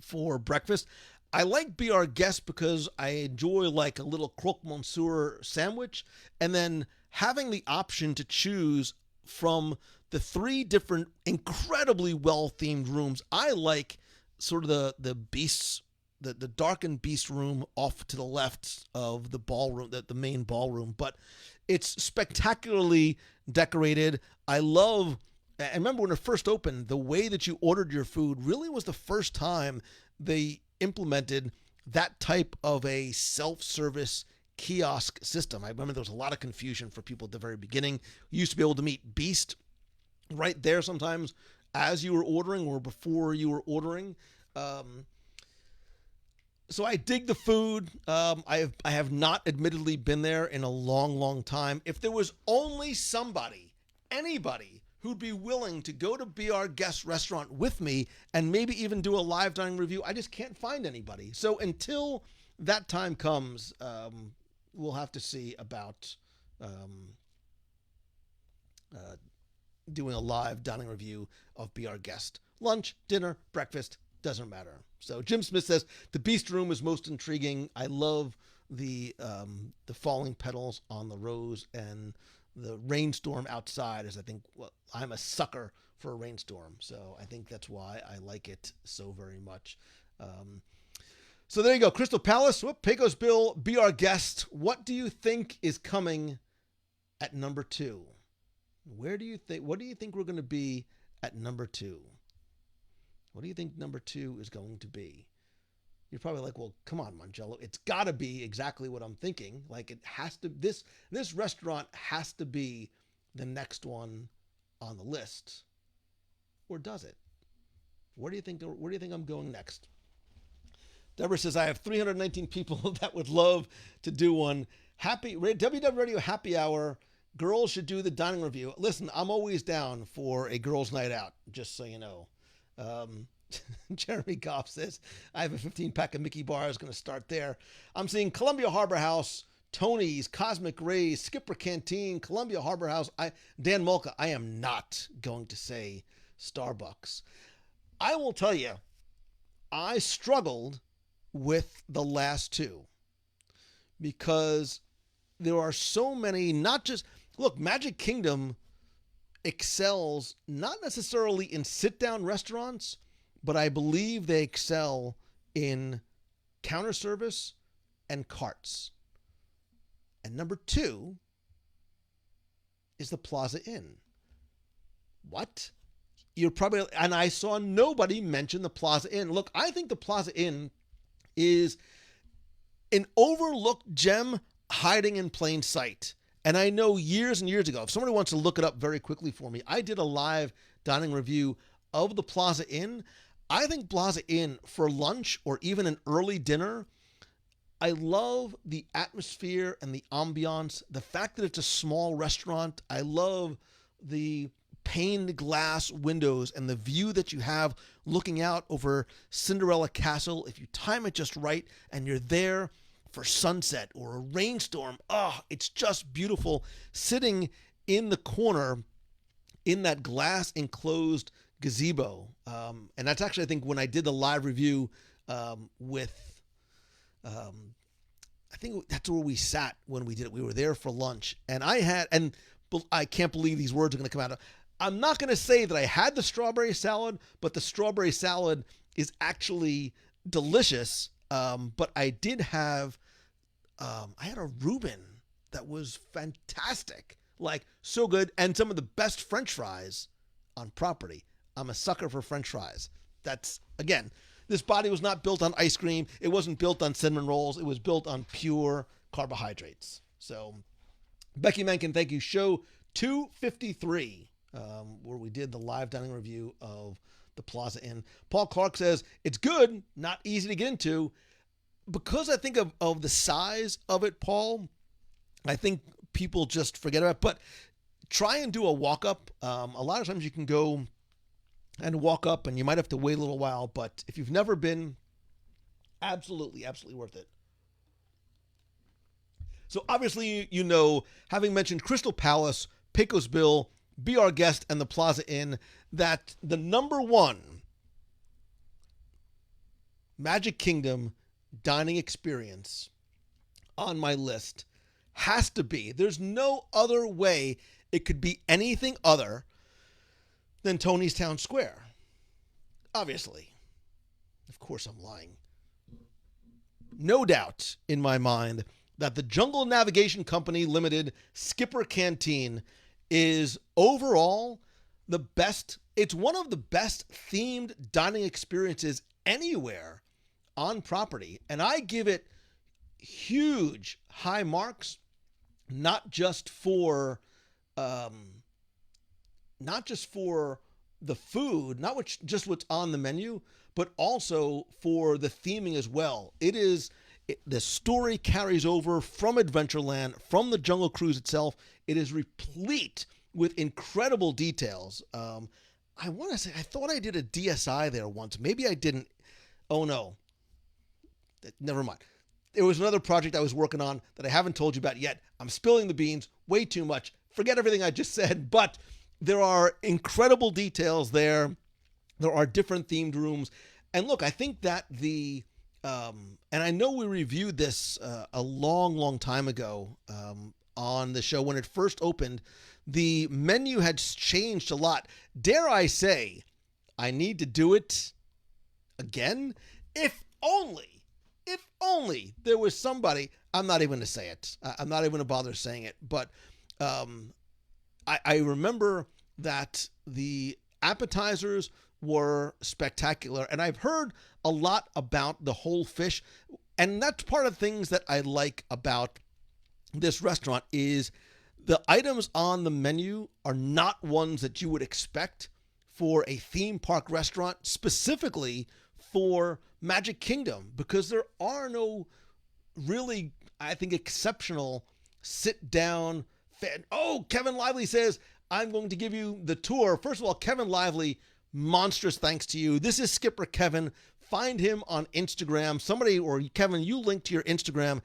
for breakfast. I like Be Our Guest because I enjoy like a little croque monsieur sandwich and then having the option to choose from the three different incredibly well-themed rooms. I like sort of the beasts, the darkened beast room off to the left of the ballroom, the main ballroom, but it's spectacularly decorated. I remember when it first opened, the way that you ordered your food really was the first time they implemented that type of a self-service kiosk system. I remember there was a lot of confusion for people at the very beginning. You used to be able to meet Beast right there sometimes as you were ordering or before you were ordering. So I dig the food. I have not admittedly been there in a long, long time. If there was only anybody who'd be willing to go to Be Our Guest restaurant with me and maybe even do a live dining review, I just can't find anybody. So until that time comes, we'll have to see about doing a live dining review of Be Our Guest. Lunch, dinner, breakfast, doesn't matter. So Jim Smith says the Beast Room is most intriguing. I love the falling petals on the rose and the rainstorm outside. I'm a sucker for a rainstorm, so I think that's why I like it so very much. So there you go, Crystal Palace, Pecos Bill, Be Our Guest. What do you think is coming at number 2? What do you think we're going to be at number 2? What do you think number 2 is going to be? You're probably like, well, come on, Mangello. It's got to be exactly what I'm thinking. Like it has to, this restaurant has to be the next one on the list. Or does it? Where do you think I'm going next? Deborah says, I have 319 people that would love to do one. WDW Radio Happy Hour. Girls should do the dining review. Listen, I'm always down for a girls' night out, just so you know. Jeremy Goff says, I have a 15-pack of Mickey bars, going to start there. I'm seeing Columbia Harbor House, Tony's, Cosmic Rays, Skipper Canteen, Columbia Harbor House. Dan Mulca, I am not going to say Starbucks. I will tell you, I struggled with the last two because there are so many, look, Magic Kingdom excels not necessarily in sit-down restaurants, but I believe they excel in counter service and carts. And number 2 is the Plaza Inn. What? And I saw nobody mention the Plaza Inn. Look, I think the Plaza Inn is an overlooked gem hiding in plain sight. And I know years and years ago, if somebody wants to look it up very quickly for me, I did a live dining review of the Plaza Inn. I think Plaza Inn for lunch or even an early dinner, I love the atmosphere and the ambiance, the fact that it's a small restaurant. I love the paned glass windows and the view that you have looking out over Cinderella Castle, if you time it just right and you're there for sunset or a rainstorm, it's just beautiful sitting in the corner in that glass enclosed gazebo. And that's actually, I think, when I did the live review with, I think that's where we sat when we did it. We were there for lunch, and I can't believe these words are going to come out. I'm not going to say that I had the strawberry salad, but the strawberry salad is actually delicious. But I did have, I had a Reuben that was fantastic, like so good, and some of the best French fries on property. I'm a sucker for French fries. That's, again, this body was not built on ice cream. It wasn't built on cinnamon rolls. It was built on pure carbohydrates. So, Becky Mencken, thank you. Show 253, where we did the live dining review of the Plaza Inn. Paul Clark says, it's good, not easy to get into. Because I think of the size of it, Paul, I think people just forget about it. But try and do a walk-up. A lot of times you can go and walk up, and you might have to wait a little while. But if you've never been, absolutely, absolutely worth it. So obviously, you know, having mentioned Crystal Palace, Pecos Bill, Be Our Guest, and the Plaza Inn, that the number one Magic Kingdom dining experience on my list has to be, there's no other way it could be anything other than Tony's Town Square. Obviously. Of course I'm lying. No doubt in my mind that the Jungle Navigation Company Limited Skipper Canteen is overall the best. It's one of the best themed dining experiences anywhere on property. And I give it huge high marks, not just for the food, not just what's on the menu, but also for the theming as well. The story carries over from Adventureland, from the Jungle Cruise itself. It is replete with incredible details. I want to say, I thought I did a DSI there once. Maybe I didn't. Oh, no. Never mind. There was another project I was working on that I haven't told you about yet. I'm spilling the beans way too much. Forget everything I just said, but there are incredible details there. There are different themed rooms. And look, I think that and I know we reviewed this a long, long time ago on the show when it first opened. The menu had changed a lot. Dare I say, I need to do it again? If only there was somebody, I'm not even going to say it. I'm not even going to bother saying it. But I remember that the appetizers were spectacular. And I've heard a lot about the whole fish. And that's part of the things that I like about this restaurant is the items on the menu are not ones that you would expect for a theme park restaurant, specifically for Magic Kingdom, because there are no really, I think, exceptional sit-down. Kevin Lively says, I'm going to give you the tour. First of all, Kevin Lively, monstrous thanks to you. This is Skipper Kevin. Find him on Instagram. Somebody, or Kevin, you link to your Instagram.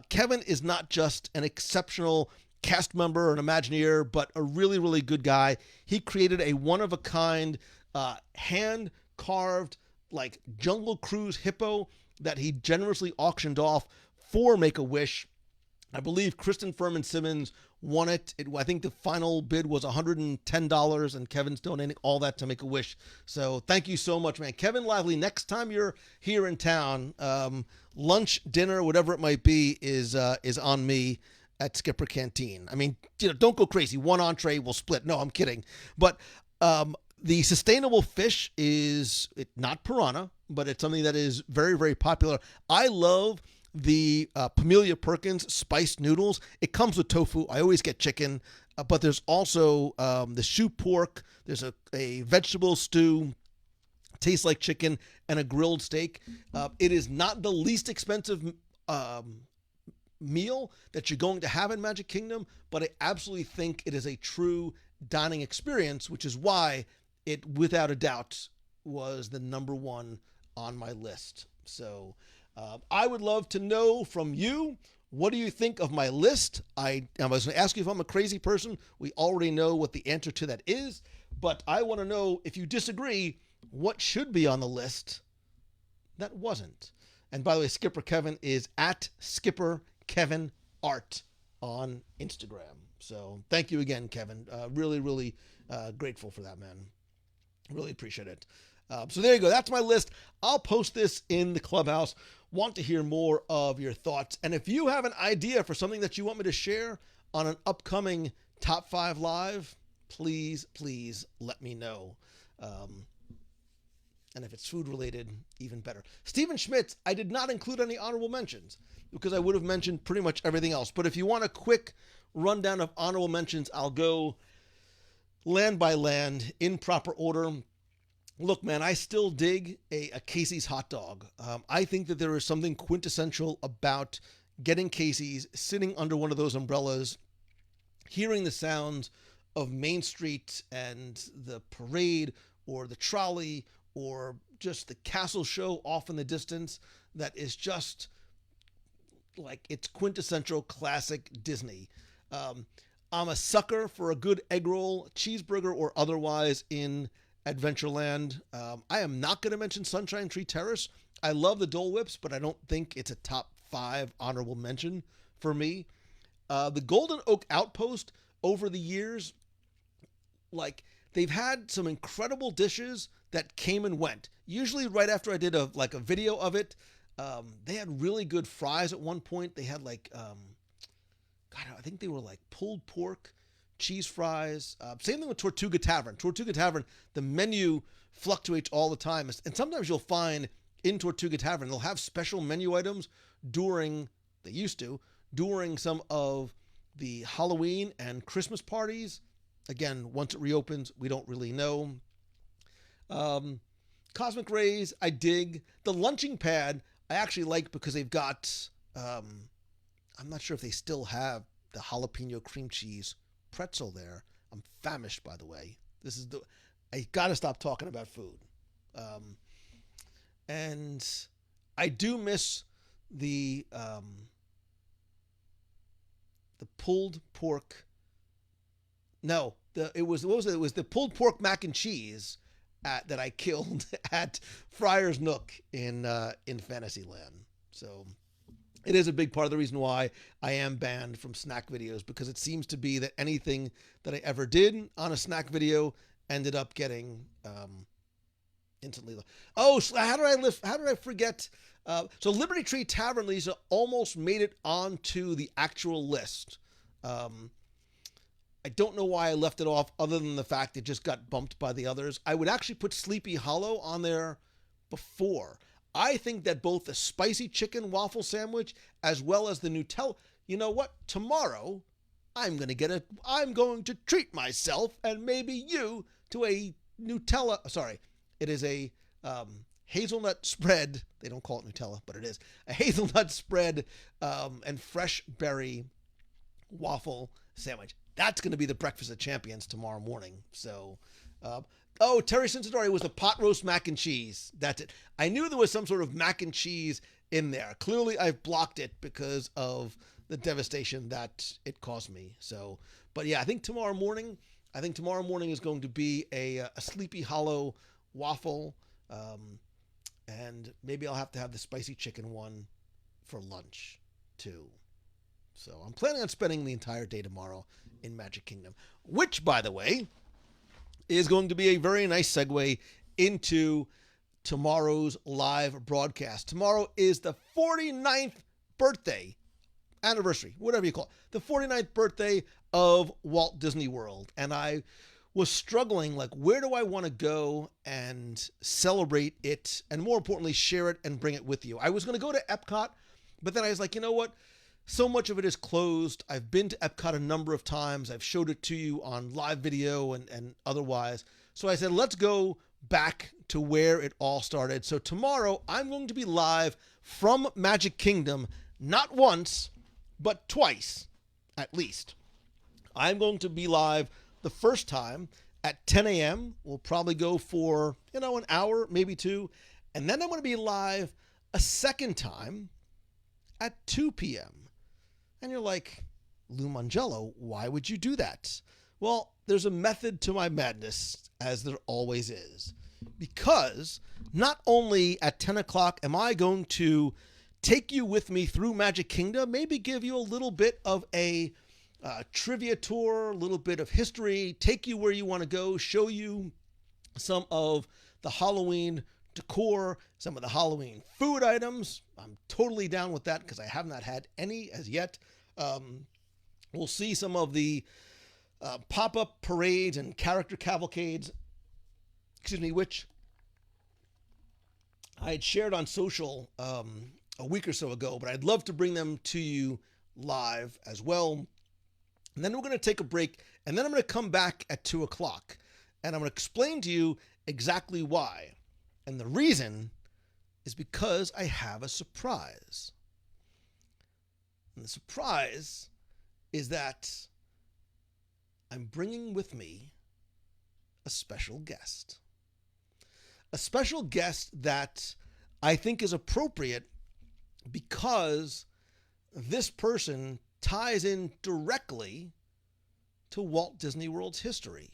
Kevin is not just an exceptional cast member or an Imagineer, but a really, really good guy. He created a one-of-a-kind, hand-carved, like Jungle Cruise hippo that he generously auctioned off for Make-A-Wish. I believe Kristen Furman Simmons won it. I think the final bid was $110, and Kevin's donating all that to Make-A-Wish. So thank you so much, man. Kevin Lively, next time you're here in town, lunch, dinner, whatever it might be, is on me at Skipper Canteen. I mean, don't go crazy. One entree will split. No, I'm kidding. But the sustainable fish is not piranha, but it's something that is very, very popular. I love the Pamelia Perkins spiced noodles. It comes with tofu. I always get chicken, but there's also the shoe pork. There's a vegetable stew, tastes like chicken, and a grilled steak. It is not the least expensive meal that you're going to have in Magic Kingdom, but I absolutely think it is a true dining experience, which is why it, without a doubt, was the number one on my list. So I would love to know from you, what do you think of my list? I was going to ask you if I'm a crazy person. We already know what the answer to that is, but I want to know, if you disagree, what should be on the list that wasn't. And by the way, Skipper Kevin is at Skipper Kevin Art on Instagram. So thank you again, Kevin. Really, really grateful for that, man. Really appreciate it. So there you go. That's my list. I'll post this in the clubhouse. Want to hear more of your thoughts. And if you have an idea for something that you want me to share on an upcoming Top 5 Live, please, please let me know. And if it's food related, even better. Stephen Schmitz, I did not include any honorable mentions because I would have mentioned pretty much everything else. But if you want a quick rundown of honorable mentions, I'll go land by land in proper order. Look, man, I still dig a Casey's hot dog. I think that there is something quintessential about getting Casey's, sitting under one of those umbrellas, hearing the sounds of Main Street and the parade or the trolley or just the castle show off in the distance. That is just like, it's quintessential classic Disney. I'm a sucker for a good egg roll, cheeseburger or otherwise in Adventureland. I am not going to mention Sunshine Tree Terrace. I love the Dole Whips, but I don't think it's a top 5 honorable mention for me. The Golden Oak Outpost, over the years, like, they've had some incredible dishes that came and went. Usually right after I did a video of it. They had really good fries at one point. They had I think they were like pulled pork, cheese fries. Same thing with Tortuga Tavern. Tortuga Tavern, the menu fluctuates all the time. And sometimes you'll find in Tortuga Tavern, they'll have special menu items during some of the Halloween and Christmas parties. Again, once it reopens, we don't really know. Cosmic Rays, I dig. The Lunching Pad, I actually like because they've got, I'm not sure if they still have the jalapeno cream cheese pretzel there. I'm famished, by the way. I gotta stop talking about food. And I do miss the pulled pork. No, it was the pulled pork mac and cheese that I killed at Friar's Nook in Fantasyland. So it is a big part of the reason why I am banned from snack videos, because it seems to be that anything that I ever did on a snack video ended up getting instantly. Oh, how did I forget? So Liberty Tree Tavern, Lisa, almost made it onto the actual list. I don't know why I left it off, other than the fact it just got bumped by the others. I would actually put Sleepy Hollow on there before. I think that both the spicy chicken waffle sandwich as well as the Nutella, you know what? Tomorrow I'm going to treat myself and maybe you to a Nutella. Sorry, it is a hazelnut spread. They don't call it Nutella, but it is a hazelnut spread and fresh berry waffle sandwich. That's going to be the breakfast of champions tomorrow morning. So, Terry Cincinnati was the pot roast mac and cheese. That's it. I knew there was some sort of mac and cheese in there. Clearly, I've blocked it because of the devastation that it caused me. So, but yeah, I think tomorrow morning is going to be a Sleepy Hollow waffle, and maybe I'll have to have the spicy chicken one for lunch too. So I'm planning on spending the entire day tomorrow in Magic Kingdom, which, by the way, is going to be a very nice segue into tomorrow's live broadcast. Tomorrow is the 49th anniversary, whatever you call it, the 49th birthday of Walt Disney World. And I was struggling, like, where do I want to go and celebrate it, and more importantly, share it and bring it with you? I was going to go to Epcot, but then I was like, you know what? So much of it is closed. I've been to Epcot a number of times. I've showed it to you on live video and otherwise. So I said, let's go back to where it all started. So tomorrow I'm going to be live from Magic Kingdom, not once, but twice, at least. I'm going to be live the first time at 10 a.m. We'll probably go for, an hour, maybe two. And then I'm going to be live a second time at 2 p.m. And you're like, Lou Mangello, why would you do that? Well, there's a method to my madness, as there always is. Because not only at 10 o'clock am I going to take you with me through Magic Kingdom, maybe give you a little bit of a trivia tour, a little bit of history, take you where you want to go, show you some of the Halloween decor, some of the Halloween food items. I'm totally down with that because I have not had any as yet. We'll see some of the pop-up parades and character cavalcades, which I had shared on social a week or so ago, but I'd love to bring them to you live as well. And then we're going to take a break, and then I'm going to come back at 2 o'clock, and I'm going to explain to you exactly why. And the reason is because I have a surprise. And the surprise is that I'm bringing with me a special guest. A special guest that I think is appropriate because this person ties in directly to Walt Disney World's history.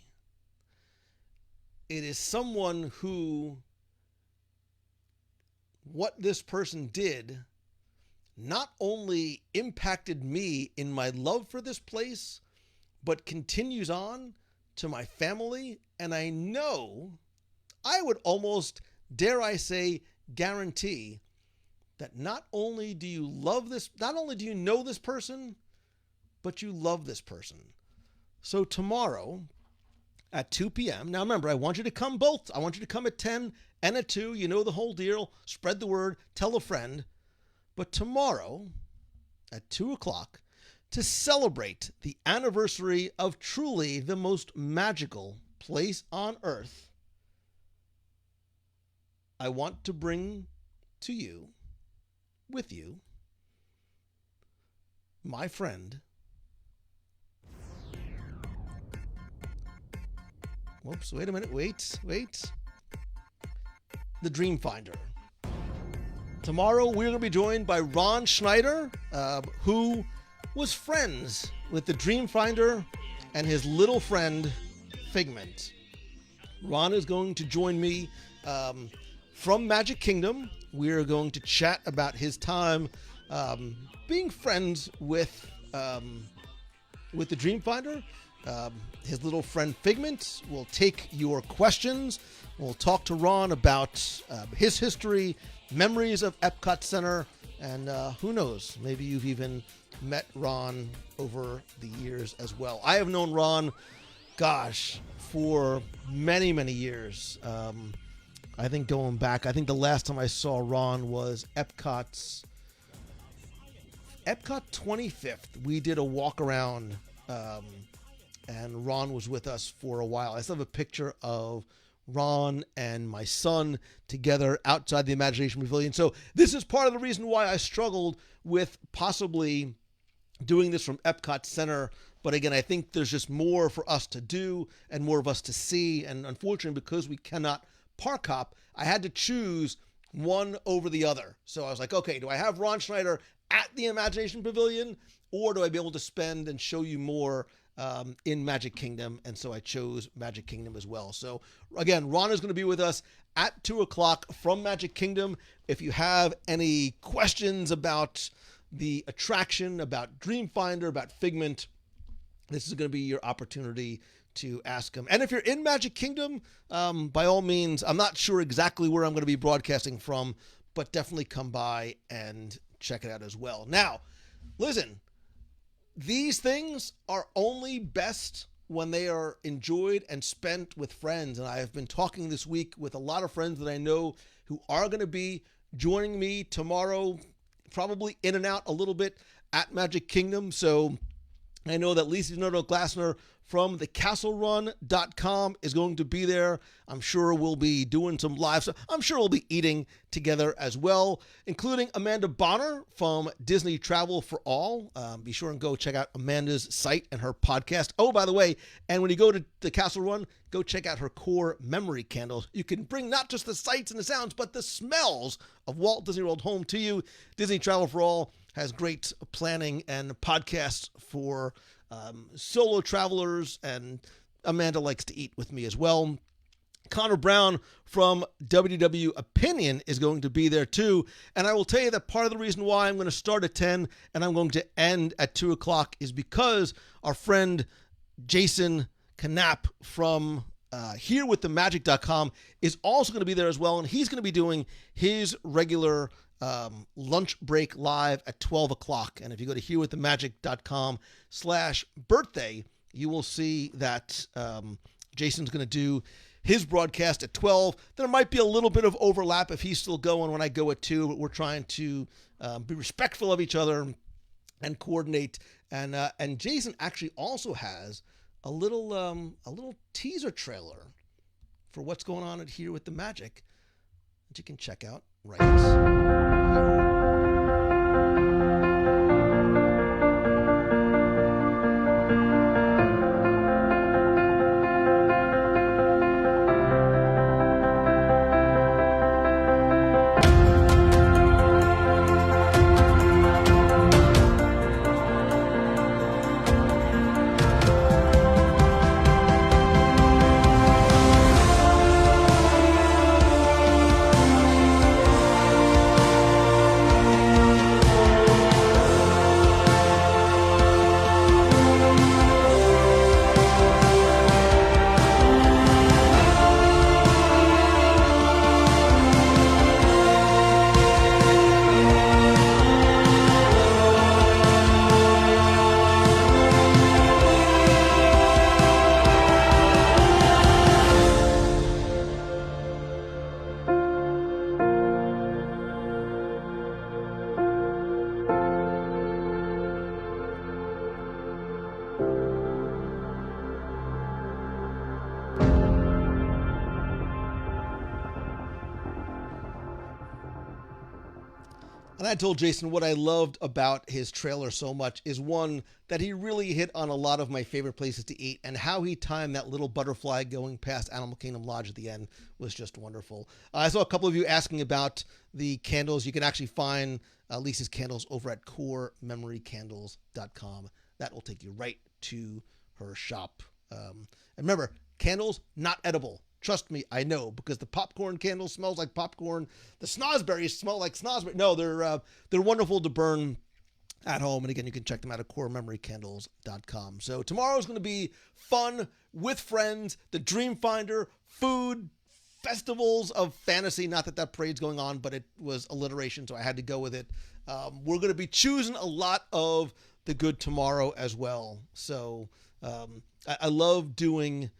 It is someone who, what this person did not only impacted me in my love for this place, but continues on to my family. And I know, I would almost, dare I say, guarantee that not only do you love this, not only do you know this person, but you love this person. So tomorrow at 2 p.m. Now remember, I want you to come both. I want you to come at 10 and at 2. You know the whole deal. Spread the word. Tell a friend. But tomorrow at 2 o'clock, to celebrate the anniversary of truly the most magical place on earth, I want to bring to you, with you, my friend. Whoops, wait a minute, wait. The Dream Finder. Tomorrow we're going to be joined by Ron Schneider, who was friends with the Dream Finder and his little friend, Figment. Ron is going to join me from Magic Kingdom. We're going to chat about his time being friends with the Dream Finder. His little friend Figment will take your questions. We'll talk to Ron about his history, memories of Epcot Center, and who knows, maybe you've even met Ron over the years as well. I have known Ron, for many, many years. I think going back, the last time I saw Ron was Epcot 25th. We did a walk around, and Ron was with us for a while. I still have a picture of Ron and my son together outside the Imagination Pavilion. So this is part of the reason why I struggled with possibly doing this from Epcot Center. But again, I think there's just more for us to do and more of us to see. And unfortunately, because we cannot park hop, I had to choose one over the other. So I was like, okay, do I have Ron Schneider at the Imagination Pavilion, or do I be able to spend and show you more in Magic Kingdom? And so I chose Magic Kingdom as well. So again, Ron is going to be with us at 2 o'clock from Magic Kingdom. If you have any questions about the attraction, about Dreamfinder, about Figment, this is going to be your opportunity to ask him. And if you're in Magic Kingdom, by all means, I'm not sure exactly where I'm going to be broadcasting from, but definitely come by and check it out as well. Now, listen, these things are only best when they are enjoyed and spent with friends. And I have been talking this week with a lot of friends that I know who are going to be joining me tomorrow, probably in and out a little bit at Magic Kingdom. So I know that Lisa Noto Glassner from thecastlerun.com is going to be there. I'm sure we'll be doing some live stuff. I'm sure we'll be eating together as well, including Amanda Bonner from Disney Travel for All. Be sure and go check out Amanda's site and her podcast. Oh, by the way, and when you go to the Castle Run, go check out her core memory candles. You can bring not just the sights and the sounds, but the smells of Walt Disney World home to you. Disney Travel for All has great planning and podcasts for solo travelers, and Amanda likes to eat with me as well. Connor Brown from WDW Opinion is going to be there too. And I will tell you that part of the reason why I'm going to start at 10 and I'm going to end at 2 o'clock is because our friend Jason Knapp from herewiththemagic.com is also going to be there as well. And he's going to be doing his regular lunch break live at 12 o'clock. And if you go to herewiththemagic.com/birthday, you will see that Jason's going to do his broadcast at 12. There might be a little bit of overlap if he's still going when I go at 2, but we're trying to be respectful of each other and coordinate. And Jason actually also has a little teaser trailer for what's going on at Here with the Magic that you can check out right here. And I told Jason what I loved about his trailer so much is, one, that he really hit on a lot of my favorite places to eat, and how he timed that little butterfly going past Animal Kingdom Lodge at the end was just wonderful. I saw a couple of you asking about the candles. You can actually find Lisa's candles over at corememorycandles.com. That will take you right to her shop. And remember, candles, not edible. Trust me, I know, because the popcorn candle smells like popcorn. The snozberries smell like snozberries. No, they're wonderful to burn at home. And again, you can check them out at corememorycandles.com. So tomorrow's going to be fun with friends, the Dreamfinder, food, festivals of fantasy. Not that that parade's going on, but it was alliteration, so I had to go with it. We're going to be choosing a lot of the good tomorrow as well. So I love doing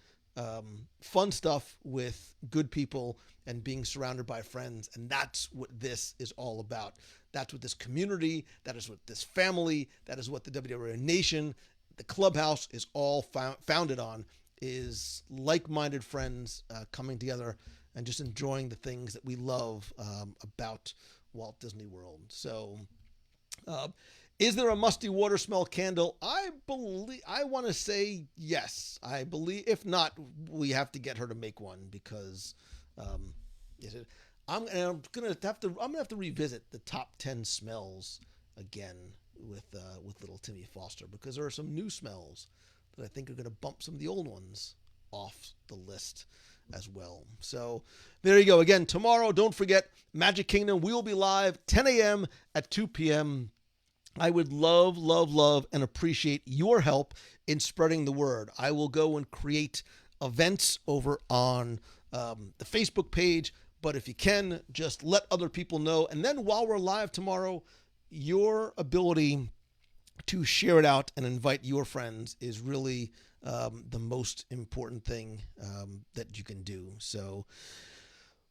fun stuff with good people and being surrounded by friends. And that's what this is all about. That's what this community, that is what this family, that is what the WDW Nation, the clubhouse is all founded on, is like-minded friends coming together and just enjoying the things that we love about Walt Disney World. So, is there a musty water smell candle? I want to say yes. I believe, if not, we have to get her to make one, because I'm gonna have to revisit the top 10 smells again with little Timmy Foster, because there are some new smells that I think are gonna bump some of the old ones off the list as well. So there you go. Again, tomorrow, don't forget, Magic Kingdom. We will be live 10 a.m. at 2 p.m. I would love, love, love, and appreciate your help in spreading the word. I will go and create events over on the Facebook page, but if you can, just let other people know. And then while we're live tomorrow, your ability to share it out and invite your friends is really the most important thing that you can do. So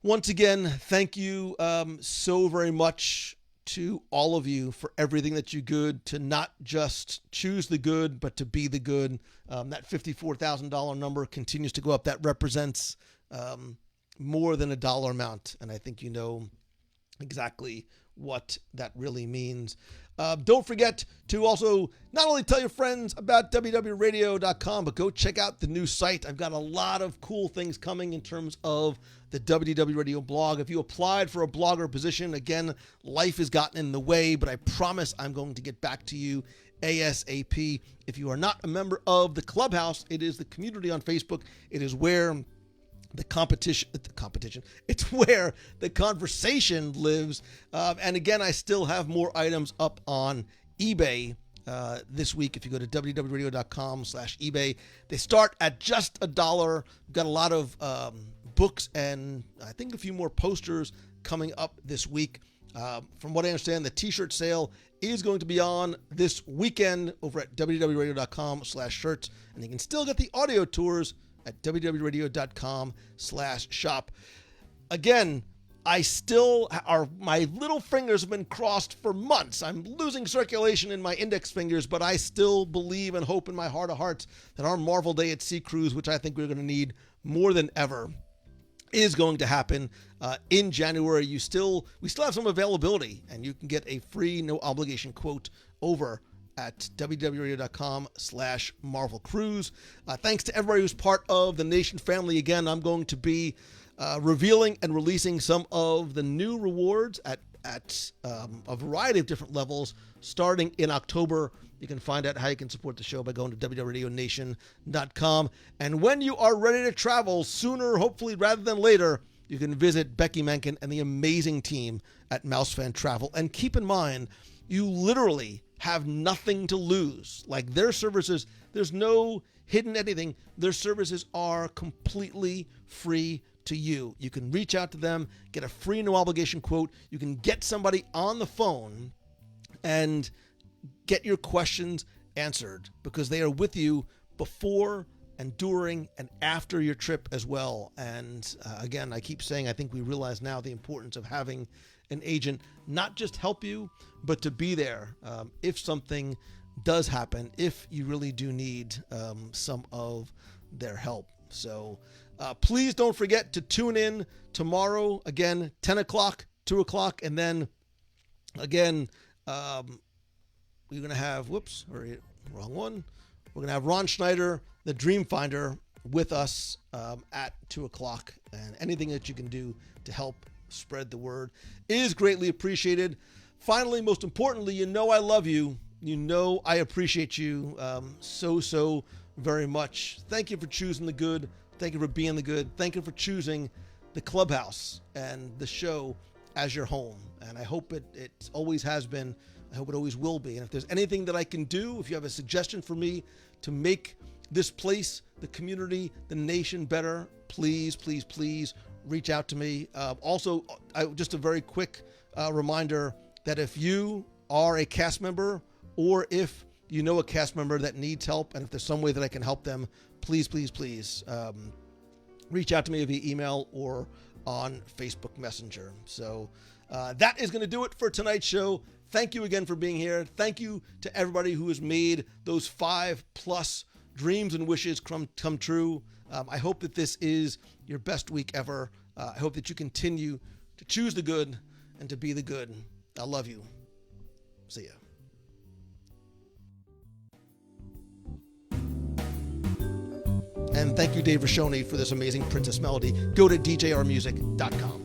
once again, thank you so very much to all of you for everything that you good, to not just choose the good, but to be the good. That $54,000 number continues to go up. That represents more than a dollar amount, and I think you know exactly what that really means. Don't forget to also not only tell your friends about WDWradio.com, but go check out the new site. I've got a lot of cool things coming in terms of the WDW Radio blog. If you applied for a blogger position, again, life has gotten in the way, but I promise I'm going to get back to you ASAP. If you are not a member of the Clubhouse, it is the community on Facebook. It is where it's where the conversation lives. And again, I still have more items up on eBay this week. If you go to www.radio.com/eBay, they start at just $1. We've got a lot of books and I think a few more posters coming up this week. From what I understand, the t-shirt sale is going to be on this weekend over at www.radio.com/shirts, and you can still get the audio tours at www.radio.com/shop. Again, my little fingers have been crossed for months. I'm losing circulation in my index fingers, but I still believe and hope in my heart of hearts that our Marvel Day at Sea Cruise, which I think we're going to need more than ever, is going to happen in January. We still have some availability, and you can get a free, no obligation quote over at www.radio.com/Marvel Cruise. Thanks to everybody who's part of the Nation family. Again, I'm going to be revealing and releasing some of the new rewards at a variety of different levels starting in October. You can find out how you can support the show by going to www.radionation.com. And when you are ready to travel, sooner, hopefully, rather than later, you can visit Becky Menken and the amazing team at Mousefan Travel. And keep in mind, you literally have nothing to lose. Like, their services, there's no hidden anything. Their services are completely free to you. You can reach out to them, get a free no obligation quote. You can get somebody on the phone and get your questions answered because they are with you before and during and after your trip as well. And again, I keep saying, I think we realize now the importance of having an agent not just help you, but to be there if something does happen, if you really do need some of their help. So please don't forget to tune in tomorrow, again, 10 o'clock, 2 o'clock, and then again, we're going to have, wrong one. We're going to have Ron Schneider, the Dream Finder, with us at 2 o'clock, and anything that you can do to help spread the word is greatly appreciated. Finally, most importantly, you know I love you. You know I appreciate you so very much. Thank you for choosing the good. Thank you for being the good. Thank you for choosing the Clubhouse and the show as your home. And I hope it always has been. I hope it always will be. And if there's anything that I can do, if you have a suggestion for me to make this place, the community, the nation better, please reach out to me. Also, just a very quick reminder that if you are a cast member or if you know a cast member that needs help and if there's some way that I can help them, please reach out to me via email or on Facebook Messenger. So that is going to do it for tonight's show. Thank you again for being here. Thank you to everybody who has made those 5+ dreams and wishes come true. I hope that this is your best week ever. I hope that you continue to choose the good and to be the good. I love you. See ya. And thank you, Dave Rashoni, for this amazing Princess melody. Go to djrmusic.com.